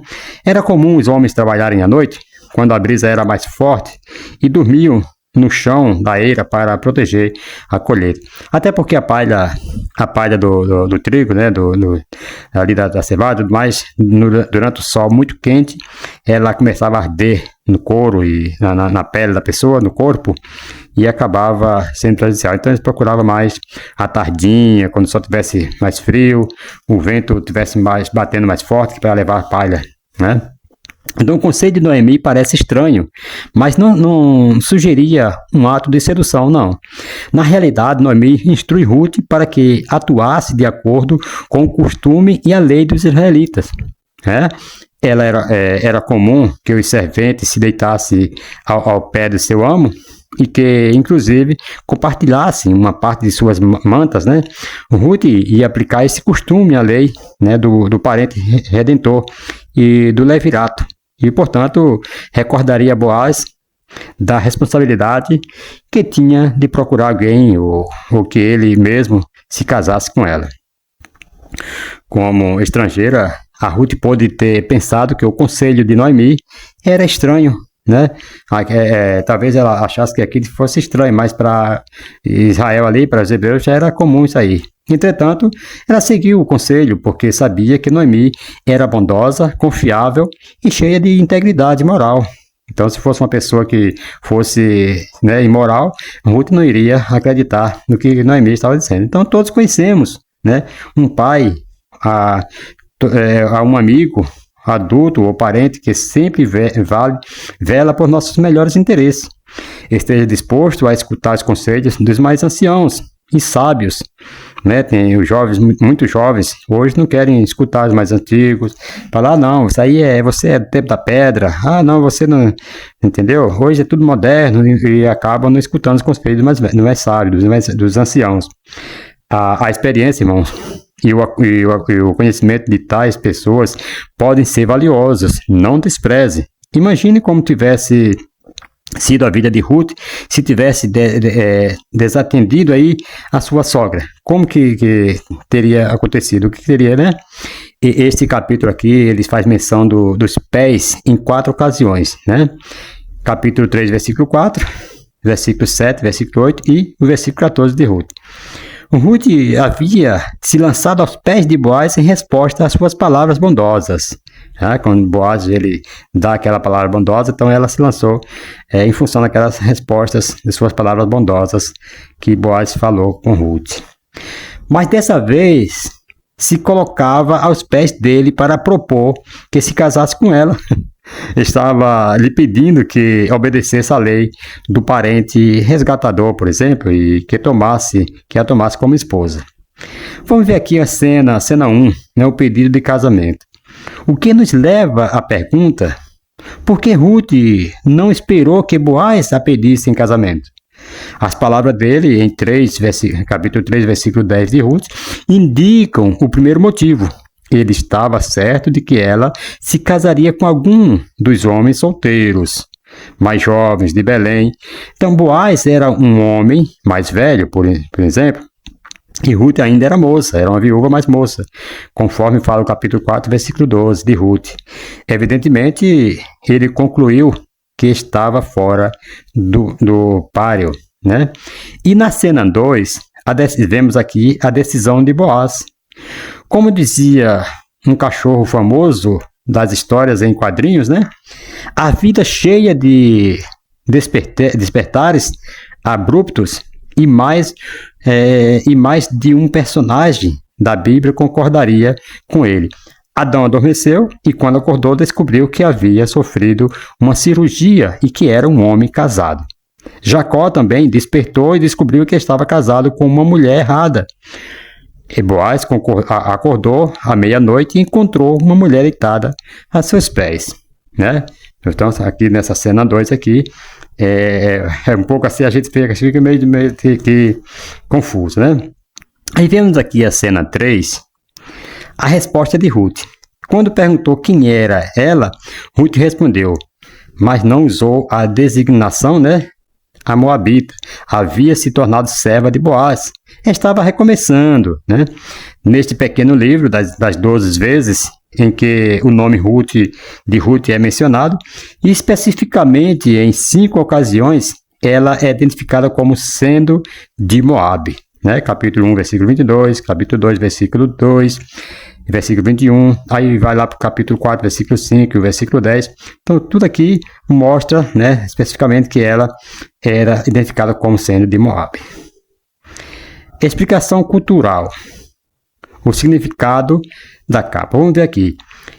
Era comum os homens trabalharem à noite, quando a brisa era mais forte, e dormiam no chão da eira para proteger a colheita. Até porque a palha do trigo, né, ali da cevada, mas durante o sol muito quente, ela começava a arder no couro e na pele da pessoa, no corpo, e acabava sendo prejudicial. Então eles procuravam mais à tardinha, quando o sol tivesse mais frio, o vento tivesse batendo mais forte para levar a palha, né? Então, o conselho de Noemi parece estranho, mas não sugeria um ato de sedução, não. Na realidade, Noemi instrui Ruth para que atuasse de acordo com o costume e a lei dos israelitas. Né? Era comum que os serventes se deitassem ao pé do seu amo e que, inclusive, compartilhassem uma parte de suas mantas, né? Ruth ia aplicar esse costume à lei, né, do parente redentor e do levirato. E, portanto, recordaria Boaz da responsabilidade que tinha de procurar alguém ou que ele mesmo se casasse com ela. Como estrangeira, a Ruth pôde ter pensado que o conselho de Noemi era estranho, né? Talvez ela achasse que aquilo fosse estranho, mas para Israel ali, para os hebreus, já era comum isso aí. Entretanto, ela seguiu o conselho porque sabia que Noemi era bondosa, confiável e cheia de integridade moral. Então, se fosse uma pessoa que fosse, né, imoral, Ruth não iria acreditar no que Noemi estava dizendo. Então, todos conhecemos, né, um pai a um amigo adulto ou parente que sempre vela por nossos melhores interesses. Esteja disposto a escutar os conselhos dos mais anciãos e sábios, né? Tem os jovens, muitos jovens, hoje não querem escutar os mais antigos, falar, não, isso aí você é do tempo da pedra, não, você não, entendeu? Hoje é tudo moderno e acabam não escutando os conselhos dos mais sábios, dos anciãos. A experiência, irmãos, e o conhecimento de tais pessoas podem ser valiosos, não despreze. Imagine como tivesse sido a vida de Ruth se tivesse desatendido aí a sua sogra. Como que teria acontecido? O que teria, né? E este capítulo aqui, ele faz menção dos pés em 4 ocasiões, né? Capítulo 3, versículo 4, versículo 7, versículo 8 e o versículo 14 de Ruth. Ruth havia se lançado aos pés de Boaz em resposta às suas palavras bondosas. Quando Boaz ele dá aquela palavra bondosa, então ela se lançou em função daquelas respostas de suas palavras bondosas que Boaz falou com Ruth. Mas dessa vez se colocava aos pés dele para propor que se casasse com ela. Estava lhe pedindo que obedecesse à lei do parente resgatador, por exemplo, e que a tomasse como esposa. Vamos ver aqui a cena 1, né, o pedido de casamento. O que nos leva à pergunta, por que Ruth não esperou que Boaz a pedisse em casamento? As palavras dele, em capítulo 3, versículo 10 de Ruth, indicam o primeiro motivo. Ele estava certo de que ela se casaria com algum dos homens solteiros, mais jovens de Belém. Então, Boaz era um homem mais velho, por exemplo, e Ruth ainda era moça, era uma viúva mais moça, conforme fala o capítulo 4, versículo 12 de Ruth. Evidentemente, ele concluiu que estava fora do páreo, né? E na cena 2, vemos aqui a decisão de Boaz. Como dizia um cachorro famoso das histórias em quadrinhos, né? A vida cheia de despertares abruptos e mais de um personagem da Bíblia concordaria com ele. Adão adormeceu e, quando acordou, descobriu que havia sofrido uma cirurgia e que era um homem casado. Jacó também despertou e descobriu que estava casado com uma mulher errada. E Boaz acordou à meia-noite e encontrou uma mulher deitada a seus pés, né? Então, aqui nessa cena 2 aqui, é um pouco assim, a gente fica meio confuso, né? Aí vemos aqui a cena 3, a resposta de Ruth. Quando perguntou quem era ela, Ruth respondeu, mas não usou a designação, né? A Moabita havia se tornado serva de Boaz. Estava recomeçando, né? Neste pequeno livro das 12 vezes em que o nome de Ruth é mencionado, e especificamente em 5 ocasiões, ela é identificada como sendo de Moabe, né? Capítulo 1, versículo 22, capítulo 2, versículo 2, versículo 21, aí vai lá para o capítulo 4, versículo 5 e o versículo 10. Então, tudo aqui mostra, né, especificamente que ela era identificada como sendo de Moabe. Explicação cultural. O significado da capa. Vamos ver aqui.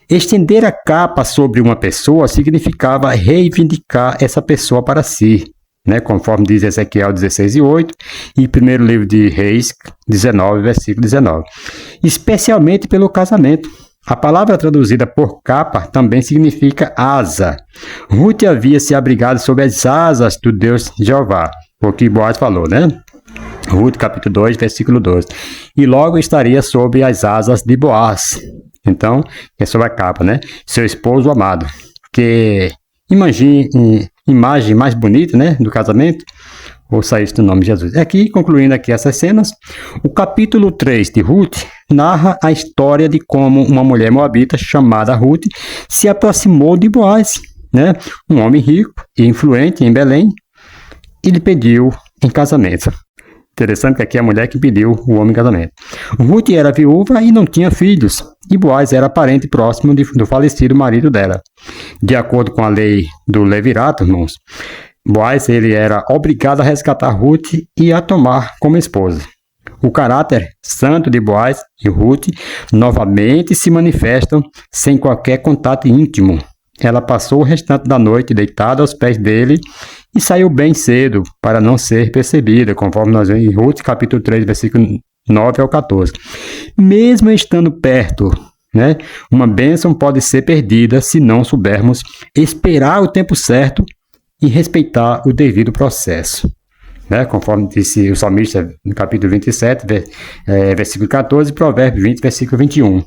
Estender a capa sobre uma pessoa significava reivindicar essa pessoa para si, né? Conforme diz Ezequiel 16:8 e primeiro livro de Reis 19, versículo 19. Especialmente pelo casamento. A palavra traduzida por capa também significa asa. Ruth havia se abrigado sob as asas do Deus Jeová, o que Boaz falou, né? Ruth capítulo 2, versículo 12. E logo estaria sob as asas de Boaz. Então, é sobre a capa, né? Seu esposo amado. Que imagem mais bonita, né? Do casamento. Ouça isso no nome de Jesus. Aqui, concluindo aqui essas cenas, o capítulo 3 de Ruth narra a história de como uma mulher moabita chamada Ruth se aproximou de Boaz, né? Um homem rico e influente em Belém, e lhe pediu em casamento. Interessante que aqui é a mulher que pediu o homem em casamento. Ruth era viúva e não tinha filhos, e Boaz era parente próximo do falecido marido dela. De acordo com a lei do Levirato, irmãos, Boaz ele era obrigado a resgatar Ruth e a tomar como esposa. O caráter santo de Boaz e Ruth novamente se manifestam sem qualquer contato íntimo. Ela passou o restante da noite deitada aos pés dele e saiu bem cedo para não ser percebida, conforme nós vemos em Ruth, capítulo 3, versículo 9 ao 14. Mesmo estando perto, né, uma bênção pode ser perdida se não soubermos esperar o tempo certo e respeitar o devido processo. Né? Conforme disse o salmista no capítulo 27, versículo 14, e Provérbios 20, versículo 21.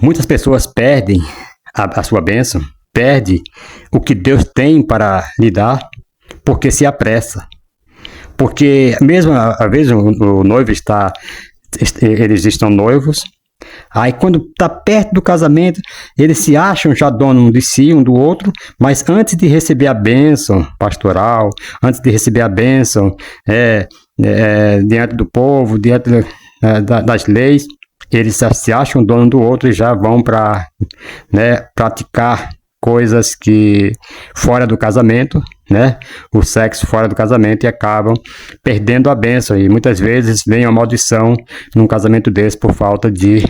Muitas pessoas perdem a sua bênção, perde o que Deus tem para lhe dar, porque se apressa. Porque mesmo às vezes o noivo eles estão noivos, aí quando está perto do casamento, eles se acham já dono de si, um do outro, mas antes de receber a bênção pastoral, antes de receber a bênção diante do povo, diante das leis, eles se acham dono do outro e já vão para praticar coisas que fora do casamento, né? O sexo fora do casamento, e acabam perdendo a bênção. E muitas vezes vem uma maldição num casamento desse por falta de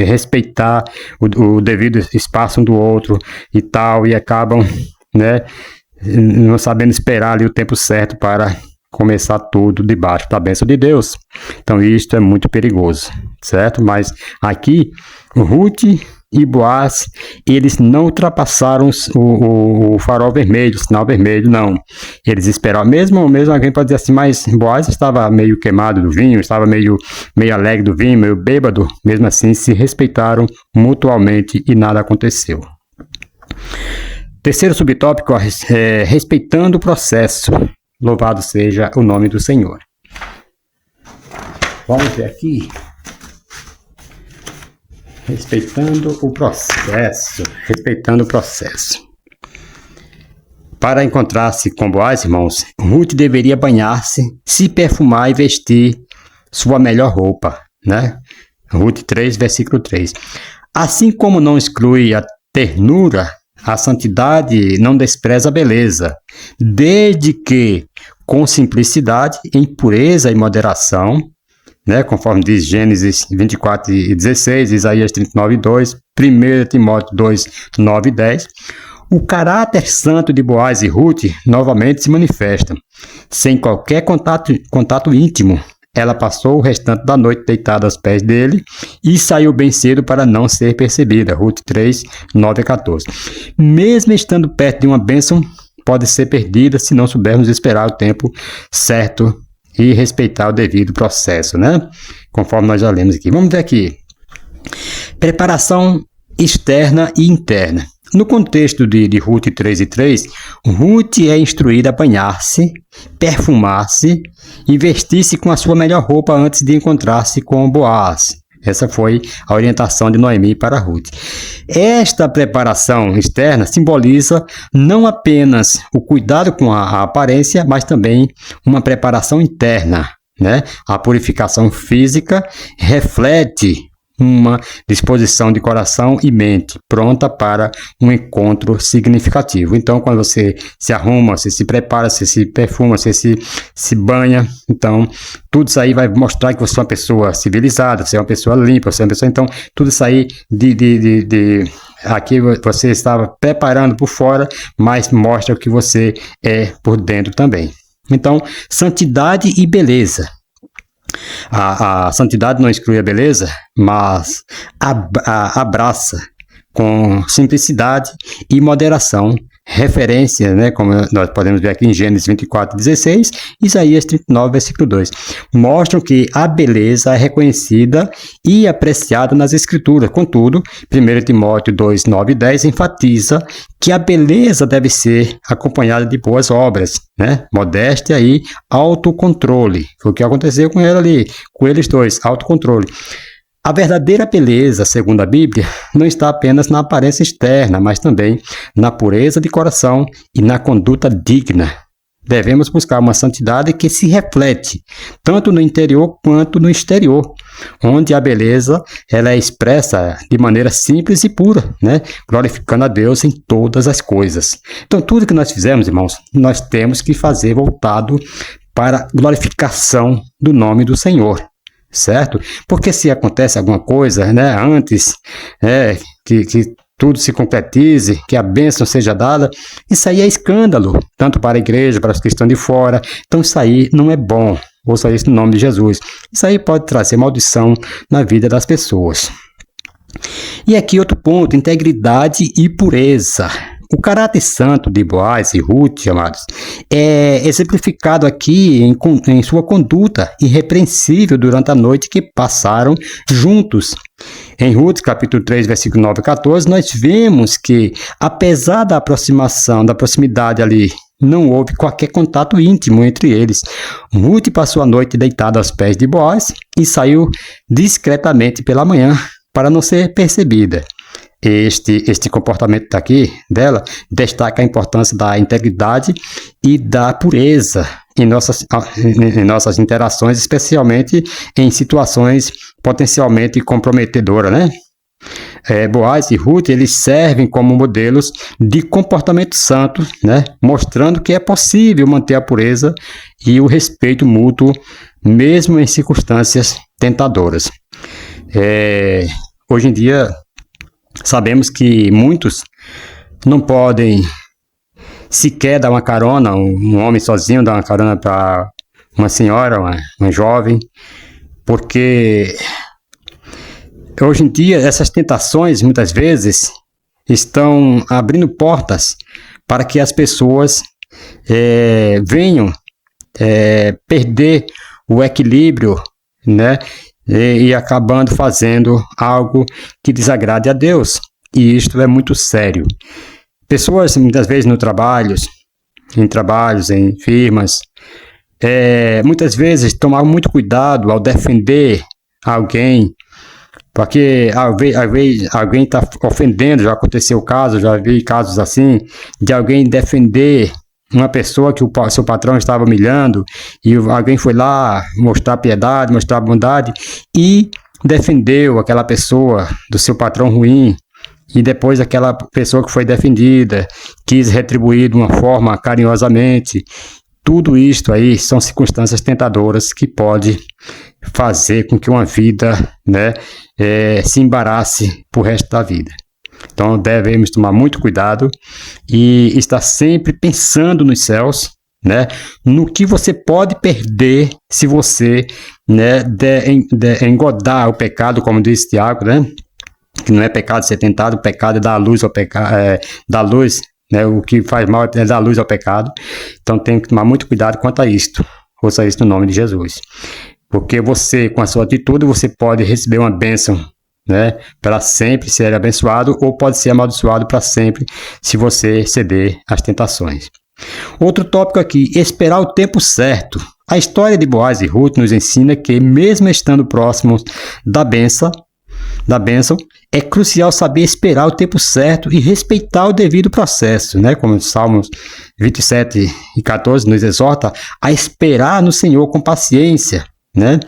respeitar o devido espaço um do outro e tal, e acabam, né, não sabendo esperar ali o tempo certo para começar tudo debaixo da bênção de Deus. Então isto é muito perigoso, certo? Mas aqui Ruth e Boaz, eles não ultrapassaram o farol vermelho, o sinal vermelho, não. Eles esperaram, mesmo alguém pode dizer assim, mas Boaz estava meio queimado do vinho, estava meio alegre do vinho, meio bêbado, mesmo assim se respeitaram mutuamente e nada aconteceu. Terceiro subtópico, respeitando o processo. Louvado seja o nome do Senhor. Vamos ver aqui. Respeitando o processo. Para encontrar-se com Boaz, irmãos, Ruth deveria banhar-se, se perfumar e vestir sua melhor roupa, né? Ruth 3, versículo 3. Assim como não exclui a ternura, a santidade não despreza a beleza, desde que, com simplicidade, em pureza e moderação, né, conforme diz Gênesis 24 e 16, Isaías 39 e 2, 1 Timóteo 2, 9 e 10, o caráter santo de Boaz e Ruth novamente se manifesta. Sem qualquer contato íntimo, ela passou o restante da noite deitada aos pés dele e saiu bem cedo para não ser percebida. Ruth 3, 9 a 14. Mesmo estando perto de uma bênção, pode ser perdida se não soubermos esperar o tempo certo e respeitar o devido processo, né? Conforme nós já lemos aqui. Vamos ver aqui. Preparação externa e interna. No contexto de Ruth 3 e 3, Ruth é instruída a banhar-se, perfumar-se e vestir-se com a sua melhor roupa antes de encontrar-se com Boaz. Essa foi a orientação de Noemi para Ruth. Esta preparação externa simboliza não apenas o cuidado com a aparência, mas também uma preparação interna, né? A purificação física reflete uma disposição de coração e mente pronta para um encontro significativo. Então, quando você se arruma, você se prepara, você se perfuma, você se banha, então tudo isso aí vai mostrar que você é uma pessoa civilizada, você é uma pessoa limpa, você é uma pessoa, então tudo isso aí aqui você estava preparando por fora, mas mostra o que você é por dentro também. Então, santidade e beleza. A santidade não exclui a beleza, mas abraça com simplicidade e moderação, referência, né, como nós podemos ver aqui em Gênesis 24:16, Isaías 39, versículo 2, mostram que a beleza é reconhecida e apreciada nas Escrituras. Contudo, 1 Timóteo 2, 9 e 10 enfatiza que a beleza deve ser acompanhada de boas obras, né? Modéstia e autocontrole. Foi o que aconteceu com ele ali, com eles dois, autocontrole. A verdadeira beleza, segundo a Bíblia, não está apenas na aparência externa, mas também na pureza de coração e na conduta digna. Devemos buscar uma santidade que se reflete tanto no interior quanto no exterior, onde a beleza ela é expressa de maneira simples e pura, né? Glorificando a Deus em todas as coisas. Então, tudo que nós fizemos, irmãos, nós temos que fazer voltado para a glorificação do nome do Senhor. Certo? Porque se acontece alguma coisa, né, antes que tudo se concretize, que a bênção seja dada, isso aí é escândalo, tanto para a igreja, para os que estão de fora. Então isso aí não é bom. Ouça isso no nome de Jesus. Isso aí pode trazer maldição na vida das pessoas. E aqui outro ponto, integridade e pureza. O caráter santo de Boaz e Ruth, amados, é exemplificado aqui em sua conduta irrepreensível durante a noite que passaram juntos. Em Ruth, capítulo 3, versículo 9 a 14, nós vemos que, apesar da aproximação, da proximidade ali, não houve qualquer contato íntimo entre eles. Ruth passou a noite deitada aos pés de Boaz e saiu discretamente pela manhã para não ser percebida. Este comportamento aqui dela destaca a importância da integridade e da pureza em nossas interações, especialmente em situações potencialmente comprometedoras, né? Boaz e Ruth, eles servem como modelos de comportamento santo, né? Mostrando que é possível manter a pureza e o respeito mútuo, mesmo em circunstâncias tentadoras. Hoje em dia, sabemos que muitos não podem sequer dar uma carona, um homem sozinho dar uma carona para uma senhora, uma jovem, porque hoje em dia essas tentações muitas vezes estão abrindo portas para que as pessoas venham perder o equilíbrio, né? E acabando fazendo algo que desagrade a Deus. E isto é muito sério. Pessoas, muitas vezes, em trabalhos, em firmas, muitas vezes tomam muito cuidado ao defender alguém, porque alguém está ofendendo. Já aconteceu o caso, já vi casos assim, de alguém defender uma pessoa que o seu patrão estava humilhando, e alguém foi lá mostrar piedade, mostrar bondade e defendeu aquela pessoa do seu patrão ruim, e depois aquela pessoa que foi defendida quis retribuir de uma forma carinhosamente. Tudo isto aí são circunstâncias tentadoras que pode fazer com que uma vida, né, se embarace para o resto da vida. Então devemos tomar muito cuidado e estar sempre pensando nos céus, né, no que você pode perder se você, né, engodar o pecado, como disse Tiago, né, que não é pecado ser tentado, o pecado é dar luz ao pecado, dar luz, né, o que faz mal é dar luz ao pecado. Então tem que tomar muito cuidado quanto a isto. Ouça isso no nome de Jesus, porque você, com a sua atitude, você pode receber uma bênção, né, para sempre ser abençoado, ou pode ser amaldiçoado para sempre se você ceder às tentações. Outro tópico aqui, esperar o tempo certo. A história de Boaz e Ruth nos ensina que, mesmo estando próximos da bênção, é crucial saber esperar o tempo certo e respeitar o devido processo, né? Como Salmos 27 e 14 nos exorta a esperar no Senhor com paciência. né?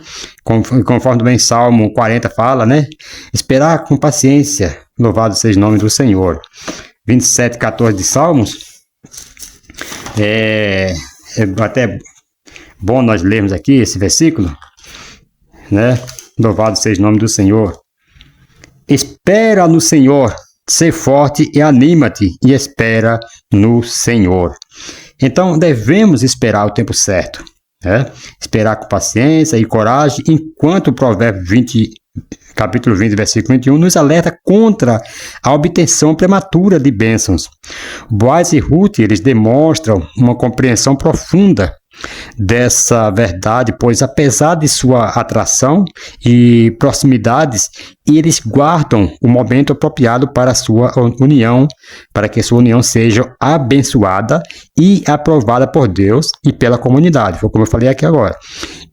Conforme também Salmo 40 fala, né? Esperar com paciência, louvado seja o nome do Senhor. 27:14 de Salmos, é até bom nós lermos aqui esse versículo, né? Louvado seja o nome do Senhor. Espera no Senhor, ser forte e anima-te e espera no Senhor. Então devemos esperar o tempo certo, né? Esperar com paciência e coragem, enquanto o Provérbio 20, capítulo 20, versículo 21, nos alerta contra a obtenção prematura de bênçãos. Boaz e Ruth, eles demonstram uma compreensão profunda dessa verdade, pois apesar de sua atração e proximidades, eles guardam o momento apropriado para a sua união, para que sua união seja abençoada e aprovada por Deus e pela comunidade. Foi como eu falei aqui agora.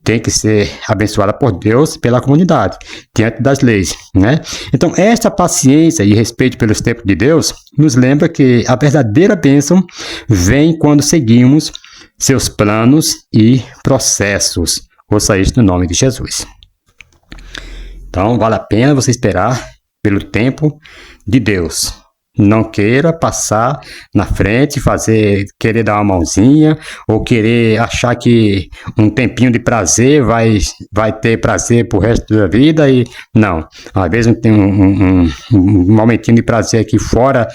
Tem que ser abençoada por Deus e pela comunidade, diante das leis, né? Então, esta paciência e respeito pelos tempos de Deus nos lembra que a verdadeira bênção vem quando seguimos seus planos e processos. Ouça isso no nome de Jesus. Então, vale a pena você esperar pelo tempo de Deus. Não queira passar na frente, querer dar uma mãozinha, ou querer achar que um tempinho de prazer vai ter prazer pro resto da vida. E não, às vezes tem um momentinho de prazer aqui fora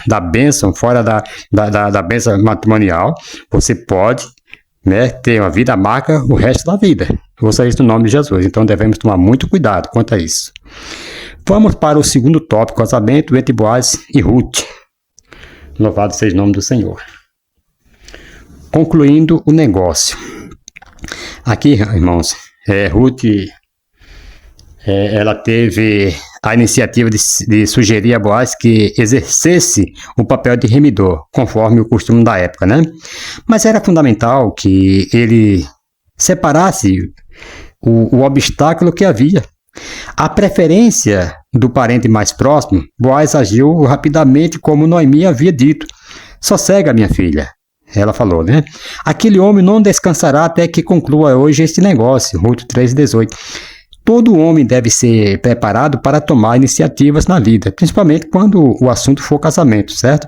da bênção, fora da bênção matrimonial. Você pode, né, ter uma vida amarga o resto da vida. Ouça isso no nome de Jesus. Então devemos tomar muito cuidado quanto a isso. Vamos para o segundo tópico, casamento entre Boaz e Ruth. Louvado seja o nome do Senhor. Concluindo o negócio. Aqui, irmãos, Ruth, ela teve a iniciativa de sugerir a Boaz que exercesse o papel de remidor, conforme o costume da época, né? Mas era fundamental que ele separasse o obstáculo que havia. A preferência do parente mais próximo, Boaz agiu rapidamente como Noemi havia dito. Sossega, minha filha, ela falou, né? Aquele homem não descansará até que conclua hoje este negócio. Ruth 3:18. Todo homem deve ser preparado para tomar iniciativas na vida, principalmente quando o assunto for casamento, certo?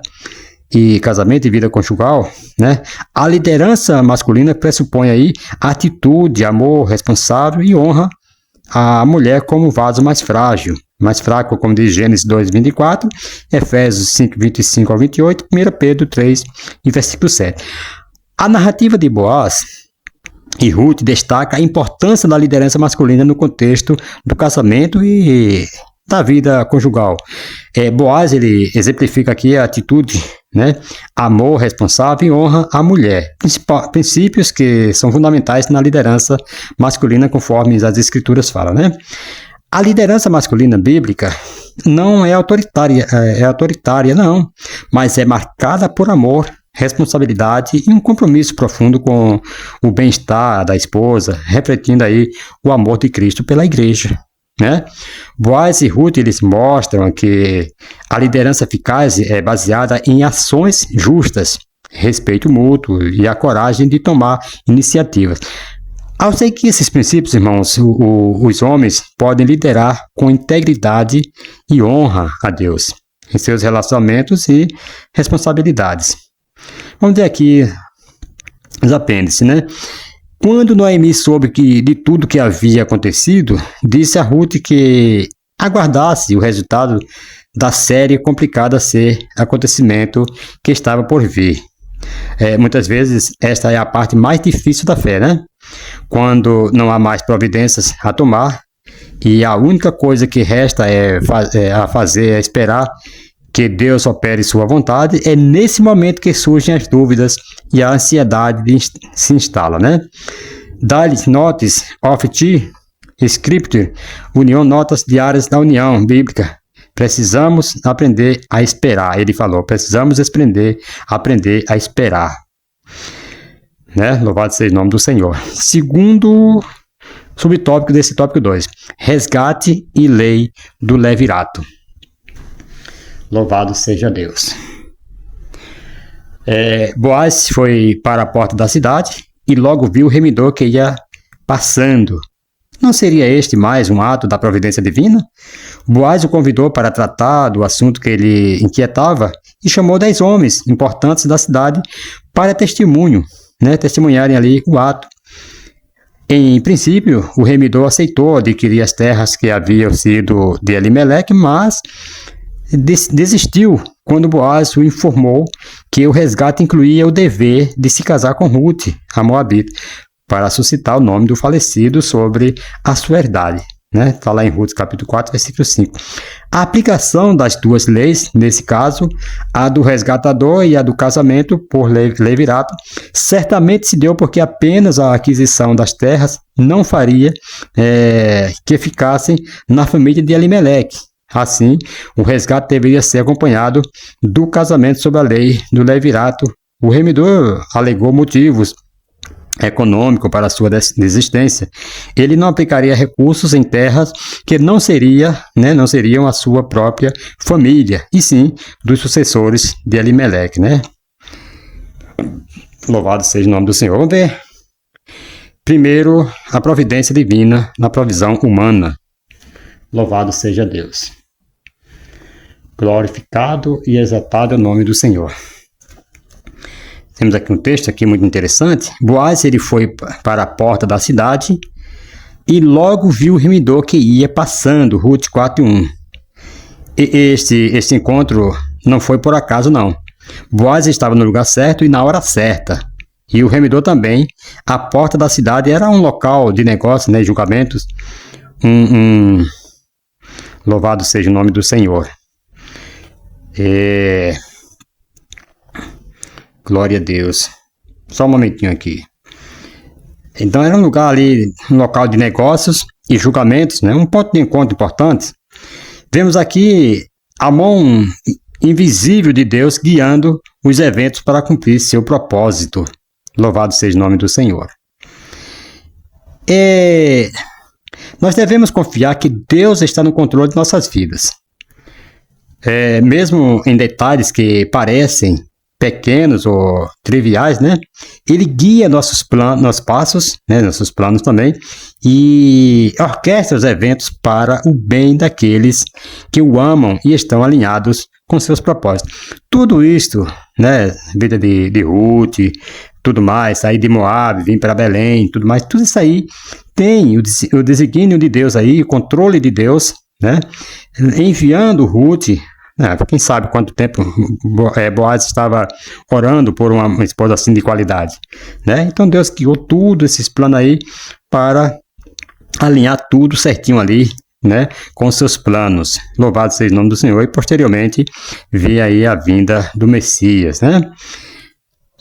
E casamento e vida conjugal, né? A liderança masculina pressupõe aí atitude, amor responsável e honra a mulher como vaso mais frágil, mais fraco, como diz Gênesis 2:24, Efésios 5:25-28, 1 Pedro 3, e versículo 7. A narrativa de Boaz e Ruth destaca a importância da liderança masculina no contexto do casamento e da vida conjugal. Boaz, ele exemplifica aqui a atitude, né? Amor responsável e honra à mulher. Princípios que são fundamentais na liderança masculina, conforme as escrituras falam, né? A liderança masculina bíblica não é autoritária, não, mas é marcada por amor, responsabilidade e um compromisso profundo com o bem-estar da esposa, refletindo aí o amor de Cristo pela igreja, né? Boaz e Ruth, eles mostram que a liderança eficaz é baseada em ações justas, respeito mútuo e a coragem de tomar iniciativas. Ao sei que esses princípios, irmãos, os homens podem liderar com integridade e honra a Deus em seus relacionamentos e responsabilidades. Vamos ver aqui os apêndices, né? Quando Noemi soube de tudo que havia acontecido, disse a Ruth que aguardasse o resultado da série complicada ser acontecimento que estava por vir. Muitas vezes esta é a parte mais difícil da fé, né? Quando não há mais providências a tomar e a única coisa que resta é esperar que Deus opere sua vontade, é nesse momento que surgem as dúvidas e a ansiedade se instala, né? Daily Notice of the Scripture, União Notas Diárias da União Bíblica. Precisamos aprender a esperar, ele falou, precisamos aprender a esperar. Né? Louvado seja o nome do Senhor. Segundo subtópico desse tópico 2, resgate e lei do levirato. Louvado seja Deus. Boaz foi para a porta da cidade e logo viu o remidor que ia passando. Não seria este mais um ato da providência divina? Boaz o convidou para tratar do assunto que ele inquietava e chamou 10 homens importantes da cidade para testemunho, testemunharem ali o ato. Em princípio, o remidor aceitou adquirir as terras que haviam sido de Elimeleque, mas desistiu quando Boaz o informou que o resgate incluía o dever de se casar com Ruth, a Moabita, para suscitar o nome do falecido sobre a sua herdade. Está lá em Ruth, capítulo 4, versículo 5. A aplicação das duas leis, nesse caso, a do resgatador e a do casamento por levirato, certamente se deu porque apenas a aquisição das terras não faria que ficassem na família de Elimeleque. Assim, o resgate deveria ser acompanhado do casamento sob a lei do levirato. O remidor alegou motivos econômico para sua desistência. Ele não aplicaria recursos em terras que não seriam a sua própria família, e sim dos sucessores de Elimeleque. Louvado seja o nome do Senhor. Vamos ver primeiro a providência divina na provisão humana. Louvado seja Deus. Glorificado e exaltado é o nome do Senhor. Temos aqui um texto aqui muito interessante. Boaz ele foi para a porta da cidade e logo viu o remidor que ia passando, Ruth 4:1. Este encontro não foi por acaso, não. Boaz estava no lugar certo e na hora certa. E o remidor também. A porta da cidade era um local de negócios, julgamentos. Louvado seja o nome do Senhor. Glória a Deus. Só um momentinho aqui. Então era um lugar ali, um local de negócios e julgamentos, um ponto de encontro importante. Vemos aqui a mão invisível de Deus guiando os eventos para cumprir seu propósito. Louvado seja o nome do Senhor. Nós devemos confiar que Deus está no controle de nossas vidas. Mesmo em detalhes que parecem pequenos ou triviais, Ele guia nossos passos, nossos planos também, e orquestra os eventos para o bem daqueles que o amam e estão alinhados com seus propósitos. Tudo isto, vida de Ruth, tudo mais, sair de Moab, vir para Belém, tudo mais, tudo isso aí tem o desígnio de Deus aí, o controle de Deus, enviando Ruth. Quem sabe quanto tempo Boaz estava orando por uma esposa assim de qualidade, Então Deus guiou tudo esses planos aí para alinhar tudo certinho ali, com seus planos. Louvado seja o nome do Senhor. E posteriormente veio aí a vinda do Messias,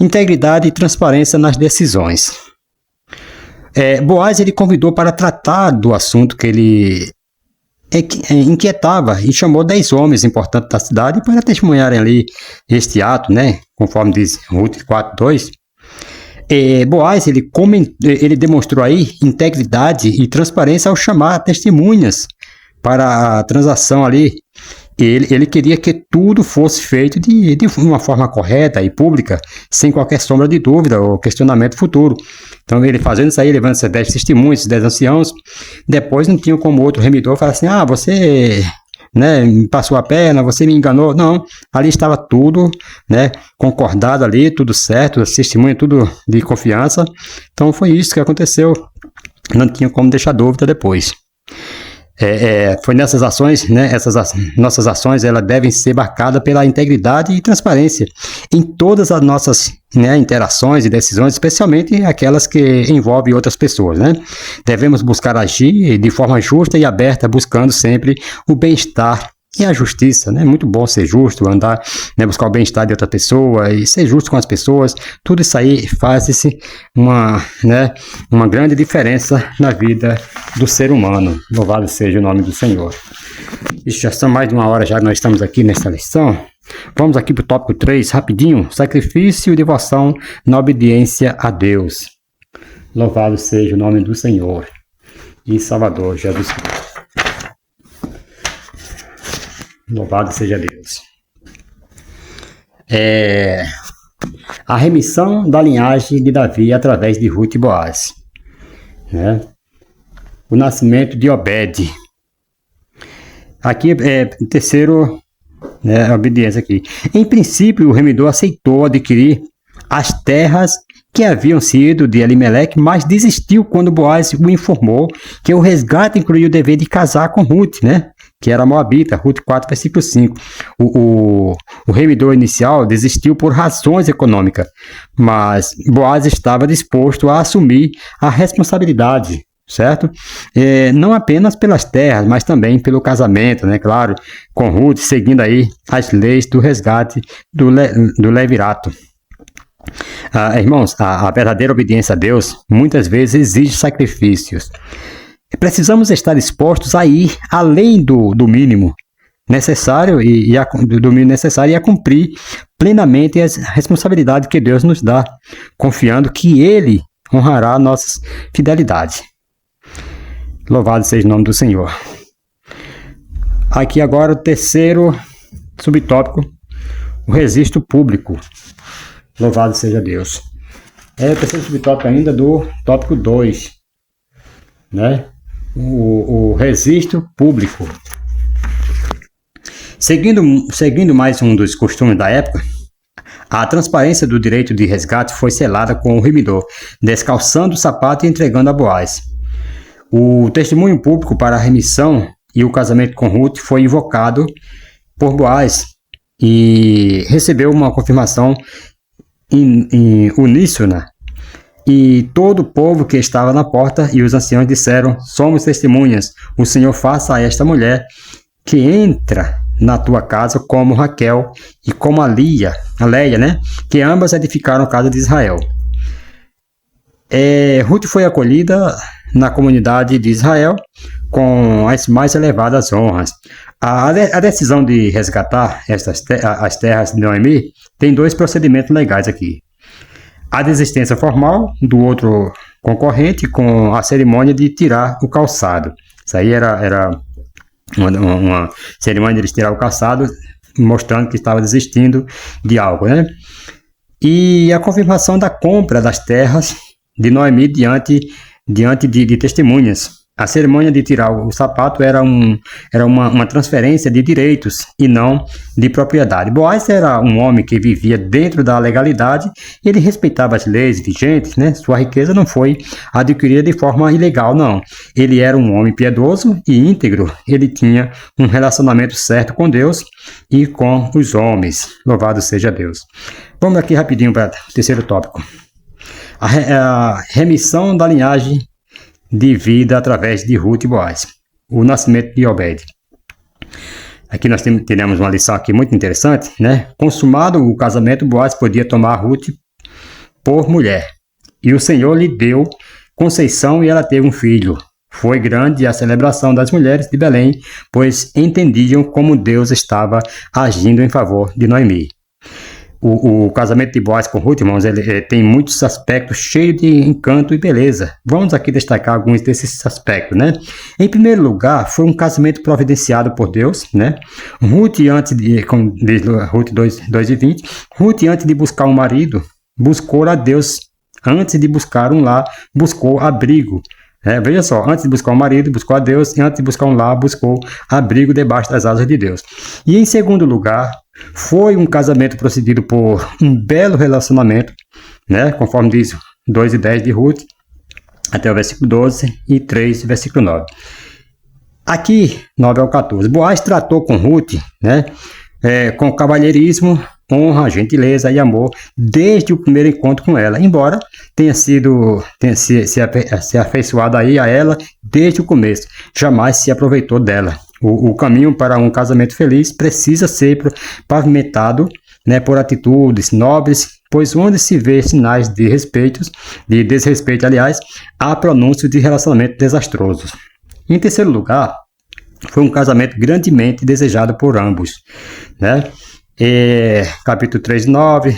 Integridade e transparência nas decisões. Boaz ele convidou para tratar do assunto que ele inquietava e chamou 10 homens importantes da cidade para testemunharem ali este ato, conforme diz Ruth 4:2. Boaz ele demonstrou aí integridade e transparência ao chamar testemunhas para a transação ali. Ele queria que tudo fosse feito de uma forma correta e pública, sem qualquer sombra de dúvida ou questionamento futuro. Então, ele fazendo isso aí, levando esses 10 testemunhos, esses 10 anciãos, depois não tinha como outro remidor falar assim, você me passou a perna, você me enganou. Não, ali estava tudo concordado ali, tudo certo, as testemunhas, tudo de confiança. Então, foi isso que aconteceu. Não tinha como deixar dúvida depois. Foi nessas ações, nossas ações elas devem ser marcadas pela integridade e transparência em todas as nossas interações e decisões, especialmente aquelas que envolvem outras pessoas. Devemos buscar agir de forma justa e aberta, buscando sempre o bem-estar e a justiça. É muito bom ser justo, andar, buscar o bem-estar de outra pessoa e ser justo com as pessoas. Tudo isso aí faz-se uma grande diferença na vida do ser humano. Louvado seja o nome do Senhor. Isso já são mais de uma hora já que nós estamos aqui nessa lição. Vamos aqui para o tópico 3, rapidinho. Sacrifício e devoção na obediência a Deus. Louvado seja o nome do Senhor e Salvador Jesus Cristo. Louvado seja Deus. A remissão da linhagem de Davi através de Ruth e Boaz. né? O nascimento de Obed. Aqui é terceiro, né, a obediência aqui. Em princípio, o remidor aceitou adquirir as terras que haviam sido de Elimeleque, mas desistiu quando Boaz o informou que o resgate incluía o dever de casar com Ruth, né? Que era moabita, Ruth 4, versículo 5. O remidor inicial desistiu por razões econômicas, mas Boaz estava disposto a assumir a responsabilidade, certo? Não apenas pelas terras, mas também pelo casamento, né? Claro, com Ruth, seguindo aí as leis do resgate do levirato. Irmãos, a verdadeira obediência a Deus muitas vezes exige sacrifícios. Precisamos estar dispostos a ir além do mínimo necessário do mínimo necessário e a cumprir plenamente as responsabilidades que Deus nos dá, confiando que Ele honrará a nossa fidelidade. Louvado seja o nome do Senhor. Aqui agora o terceiro subtópico, o registro público. Louvado seja Deus. O terceiro subtópico ainda do tópico 2, né? O registro público. Seguindo mais um dos costumes da época, a transparência do direito de resgate foi selada com o remidor, descalçando o sapato e entregando a Boaz. O testemunho público para a remissão e o casamento com Ruth foi invocado por Boaz e recebeu uma confirmação uníssona. E todo o povo que estava na porta e os anciãos disseram: somos testemunhas, o Senhor faça a esta mulher que entra na tua casa como Raquel e como a Leia, né? Que ambas edificaram a casa de Israel. Ruth foi acolhida na comunidade de Israel com as mais elevadas honras. A decisão de resgatar as terras de Noemi tem dois procedimentos legais aqui. A desistência formal do outro concorrente com a cerimônia de tirar o calçado. Isso aí era uma cerimônia de eles tirar o calçado, mostrando que estava desistindo de algo, né? E a confirmação da compra das terras de Noemi diante de testemunhas. A cerimônia de tirar o sapato era uma transferência de direitos e não de propriedade. Boaz era um homem que vivia dentro da legalidade, ele respeitava as leis vigentes, né? Sua riqueza não foi adquirida de forma ilegal, não. Ele era um homem piedoso e íntegro, ele tinha um relacionamento certo com Deus e com os homens. Louvado seja Deus. Vamos aqui rapidinho para o terceiro tópico. A remissão da linhagem de vida através de Ruth e Boaz. O nascimento de Obed. Aqui nós teremos uma lição aqui muito interessante, né? Consumado o casamento, Boaz podia tomar Ruth por mulher. E o Senhor lhe deu conceição e ela teve um filho. Foi grande a celebração das mulheres de Belém, pois entendiam como Deus estava agindo em favor de Noemi. O casamento de Boaz com Ruth, irmãos, ele tem muitos aspectos cheios de encanto e beleza. Vamos aqui destacar alguns desses aspectos, né? Em primeiro lugar, foi um casamento providenciado por Deus, né? Ruth, como diz Ruth 2:20, Ruth, antes de buscar um marido, buscou a Deus. Antes de buscar um lar, buscou abrigo. Veja só, antes de buscar um marido, buscou a Deus, e antes de buscar um lar, buscou abrigo debaixo das asas de Deus. E em segundo lugar, foi um casamento procedido por um belo relacionamento, né? Conforme diz 2:10 de Ruth, até o versículo 12 e 3, versículo 9. Aqui, 9 ao 14, Boaz tratou com Ruth, né? Com cavalheirismo, honra, gentileza e amor desde o primeiro encontro com ela, embora tenha se afeiçoado aí a ela desde o começo, jamais se aproveitou dela. O caminho para um casamento feliz precisa ser pavimentado, né, por atitudes nobres, pois onde se vê sinais de desrespeito, aliás, há pronúncios de relacionamento desastrosos. Em terceiro lugar, foi um casamento grandemente desejado por ambos, né? Capítulo 3:9,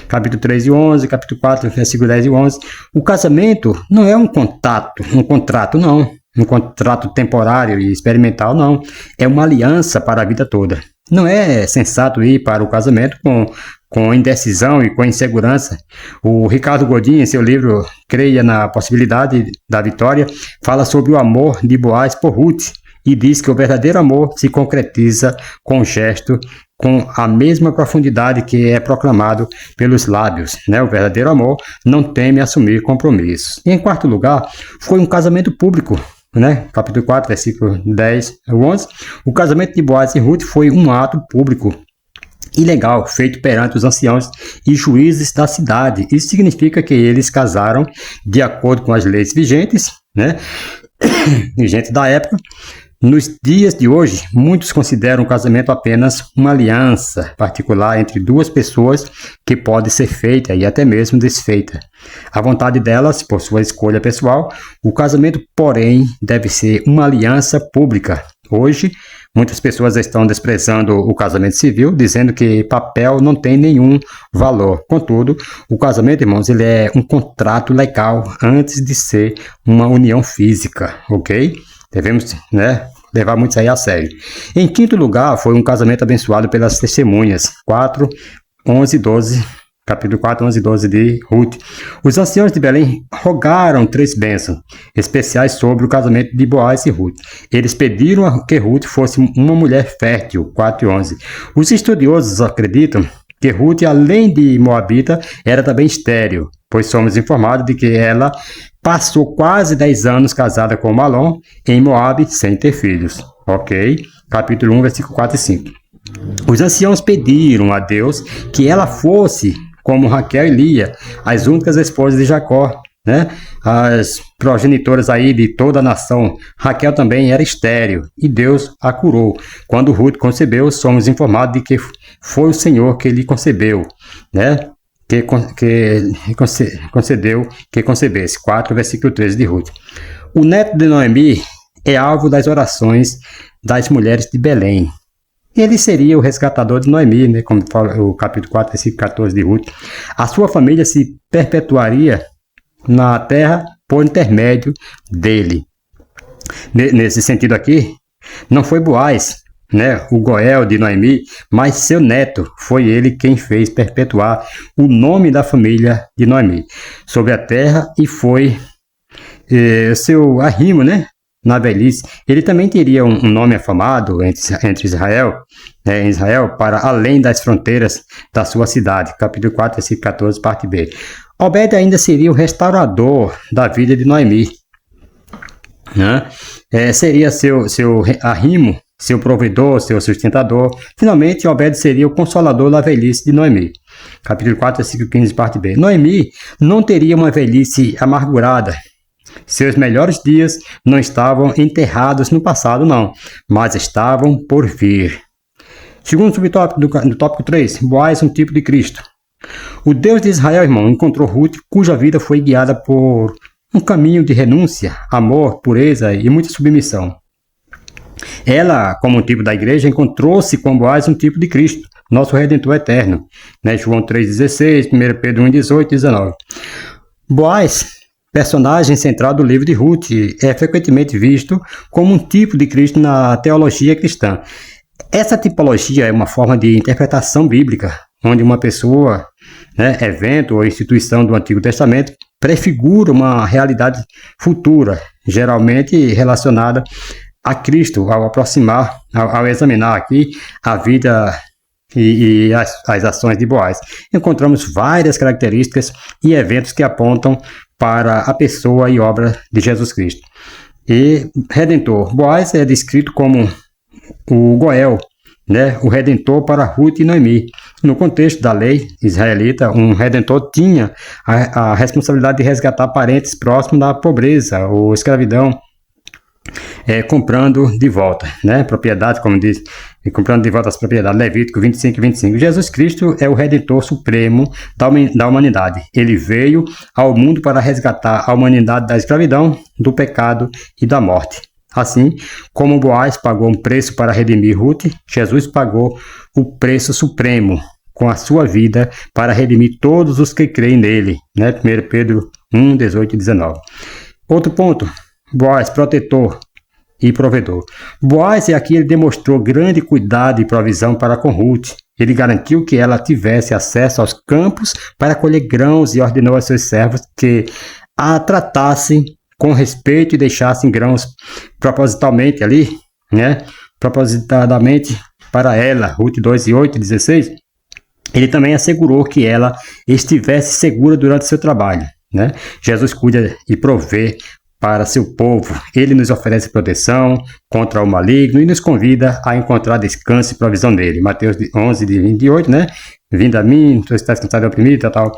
capítulo 3:11, capítulo 4, versículo 10 e 11. O casamento não é um contrato não. Um contrato temporário e experimental, não. É uma aliança para a vida toda. Não é sensato ir para o casamento com indecisão e com insegurança. O Ricardo Godin, em seu livro Creia na Possibilidade da Vitória, fala sobre o amor de Boaz por Ruth e diz que o verdadeiro amor se concretiza com o gesto, com a mesma profundidade que é proclamado pelos lábios, né? O verdadeiro amor não teme assumir compromissos. E em quarto lugar, foi um casamento público, né? Capítulo 4, versículo 10 ao 11. O casamento de Boaz e Ruth foi um ato público e legal, feito perante os anciãos e juízes da cidade. Isso significa que eles casaram de acordo com as leis vigentes, né? Vigentes da época. Nos dias de hoje, muitos consideram o casamento apenas uma aliança particular entre duas pessoas que pode ser feita e até mesmo desfeita. À vontade delas, por sua escolha pessoal, o casamento, porém, deve ser uma aliança pública. Hoje, muitas pessoas estão desprezando o casamento civil, dizendo que papel não tem nenhum valor. Contudo, o casamento, irmãos, ele é um contrato legal antes de ser uma união física, ok? Devemos, né, levar muito isso aí a sério. Em quinto lugar, foi um casamento abençoado pelas testemunhas. 4, 11 e 12, capítulo 4, 11 e 12 de Ruth. Os anciãos de Belém rogaram 3 bênçãos especiais sobre o casamento de Boaz e Ruth. Eles pediram que Ruth fosse uma mulher fértil. 4 e 11. Os estudiosos acreditam que Ruth, além de moabita, era também estéril, pois somos informados de que ela passou quase 10 anos casada com Malom em Moabe sem ter filhos. Ok? Capítulo 1, versículo 4 e 5. Os anciãos pediram a Deus que ela fosse como Raquel e Lia, as únicas esposas de Jacó, né? As progenitoras aí de toda a nação. Raquel também era estéril e Deus a curou. Quando Ruth concebeu, somos informados de que foi o Senhor que lhe concebeu, né? Que concedeu que concebesse. 4, versículo 13 de Ruth. O neto de Noemi é alvo das orações das mulheres de Belém. Ele seria o resgatador de Noemi, né? Como fala o capítulo 4, versículo 14 de Ruth. A sua família se perpetuaria na terra por intermédio dele. Nesse sentido aqui, não foi Boaz, né, o Goel de Noemi, mas seu neto, foi ele quem fez perpetuar o nome da família de Noemi sobre a terra, e foi seu arrimo, né, na velhice. Ele também teria um nome afamado entre Israel, né, em Israel, para além das fronteiras da sua cidade. Capítulo 4, versículo 14, parte B. Obed ainda seria o restaurador da vida de Noemi, né? Seria seu arrimo, seu provedor, seu sustentador. Finalmente, Obed seria o consolador da velhice de Noemi. Capítulo 4, versículo 15, parte B. Noemi não teria uma velhice amargurada. Seus melhores dias não estavam enterrados no passado, não, mas estavam por vir. Segundo subtópico do tópico 3, Boaz, um tipo de Cristo. O Deus de Israel, irmão, encontrou Ruth, cuja vida foi guiada por um caminho de renúncia, amor, pureza e muita submissão. Ela, como um tipo da igreja, encontrou-se com Boaz, um tipo de Cristo, nosso Redentor eterno. Né? João 3,16, 1 Pedro 1,18 e 19. Boaz, personagem central do livro de Ruth, é frequentemente visto como um tipo de Cristo na teologia cristã. Essa tipologia é uma forma de interpretação bíblica, onde uma pessoa, né, evento ou instituição do Antigo Testamento prefigura uma realidade futura, geralmente relacionada a Cristo, ao examinar aqui a vida e as ações de Boaz. Encontramos várias características e eventos que apontam para a pessoa e obra de Jesus Cristo. E Redentor. Boaz é descrito como o Goel, né, o Redentor para Ruth e Noemi. No contexto da lei israelita, um Redentor tinha a responsabilidade de resgatar parentes próximos da pobreza ou escravidão, comprando de volta, né, propriedade, como diz, comprando de volta as propriedades, Levítico 25 e 25. Jesus Cristo é o Redentor supremo da humanidade. Ele veio ao mundo para resgatar a humanidade da escravidão, do pecado e da morte. Assim como Boaz pagou um preço para redimir Ruth, Jesus pagou o preço supremo com a sua vida para redimir todos os que creem nele. Né? 1 Pedro 1, 18 e 19. Outro ponto, Boaz, protetor e provedor. Boaz aqui ele demonstrou grande cuidado e provisão para com Ruth. Ele garantiu que ela tivesse acesso aos campos para colher grãos e ordenou a seus servos que a tratassem com respeito e deixassem grãos propositalmente ali, né? Propositadamente para ela. Ruth 2, 8 e 16. Ele também assegurou que ela estivesse segura durante seu trabalho, né? Jesus cuida e provê para seu povo. Ele nos oferece proteção contra o maligno e nos convida a encontrar descanso e provisão nele. Mateus 11, 28, né? Vindo a mim, tu estás cansado e oprimido, tal.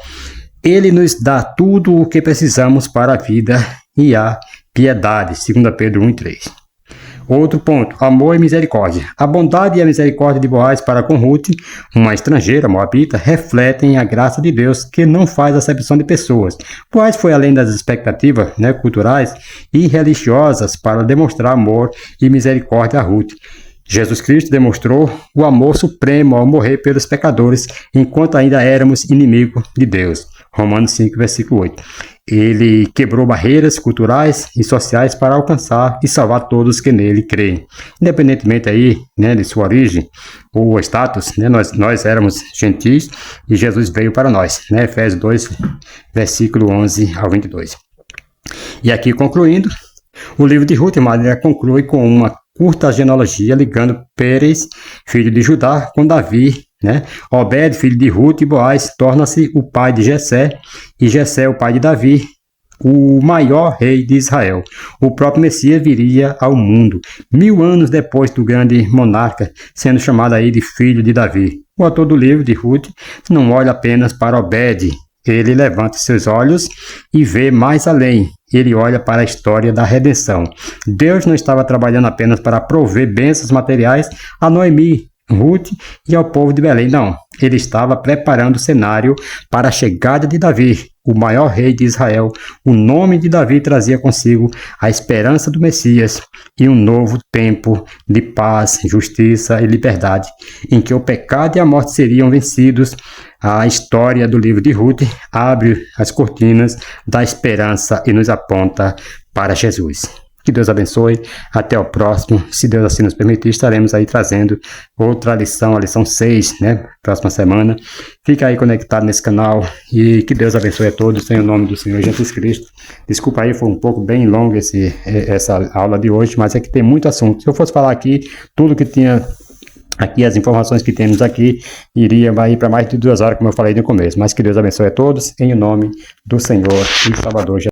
Ele nos dá tudo o que precisamos para a vida e a piedade. 2 Pedro 1 e 3. Outro ponto, amor e misericórdia. A bondade e a misericórdia de Boaz para com Ruth, uma estrangeira, moabita, refletem a graça de Deus, que não faz acepção de pessoas. Boaz foi além das expectativas, né, culturais e religiosas para demonstrar amor e misericórdia a Ruth. Jesus Cristo demonstrou o amor supremo ao morrer pelos pecadores, enquanto ainda éramos inimigos de Deus. Romanos 5, versículo 8. Ele quebrou barreiras culturais e sociais para alcançar e salvar todos que nele creem. Independentemente aí, né, de sua origem ou status, né, nós éramos gentis e Jesus veio para nós. Né, Efésios 2, versículo 11 ao 22. E aqui concluindo, o livro de Ruth conclui com uma curta genealogia ligando Pérez, filho de Judá, com Davi, né? Obed, filho de Ruth, e Boaz torna-se o pai de Jessé, e Jessé o pai de Davi, o maior rei de Israel. O próprio Messias viria ao mundo 1000 anos depois do grande monarca, sendo chamado aí de filho de Davi. O autor do livro de Ruth não olha apenas para Obed, ele levanta seus olhos e vê mais além. Ele olha para a história da redenção. Deus não estava trabalhando apenas para prover bênçãos materiais a Noemi, Ruth e ao povo de Belém, não. Ele estava preparando o cenário para a chegada de Davi, o maior rei de Israel. O nome de Davi trazia consigo a esperança do Messias e um novo tempo de paz, justiça e liberdade, em que o pecado e a morte seriam vencidos. A história do livro de Ruth abre as cortinas da esperança e nos aponta para Jesus. Que Deus abençoe. Até o próximo. Se Deus assim nos permitir, estaremos aí trazendo outra lição, a lição 6, né? Próxima semana. Fica aí conectado nesse canal e que Deus abençoe a todos em nome do Senhor Jesus Cristo. Desculpa aí, foi um pouco bem longo essa aula de hoje, mas é que tem muito assunto. Se eu fosse falar aqui tudo que tinha aqui, as informações que temos aqui, iria ir para mais de 2 horas, como eu falei no começo. Mas que Deus abençoe a todos em nome do Senhor e Salvador Jesus.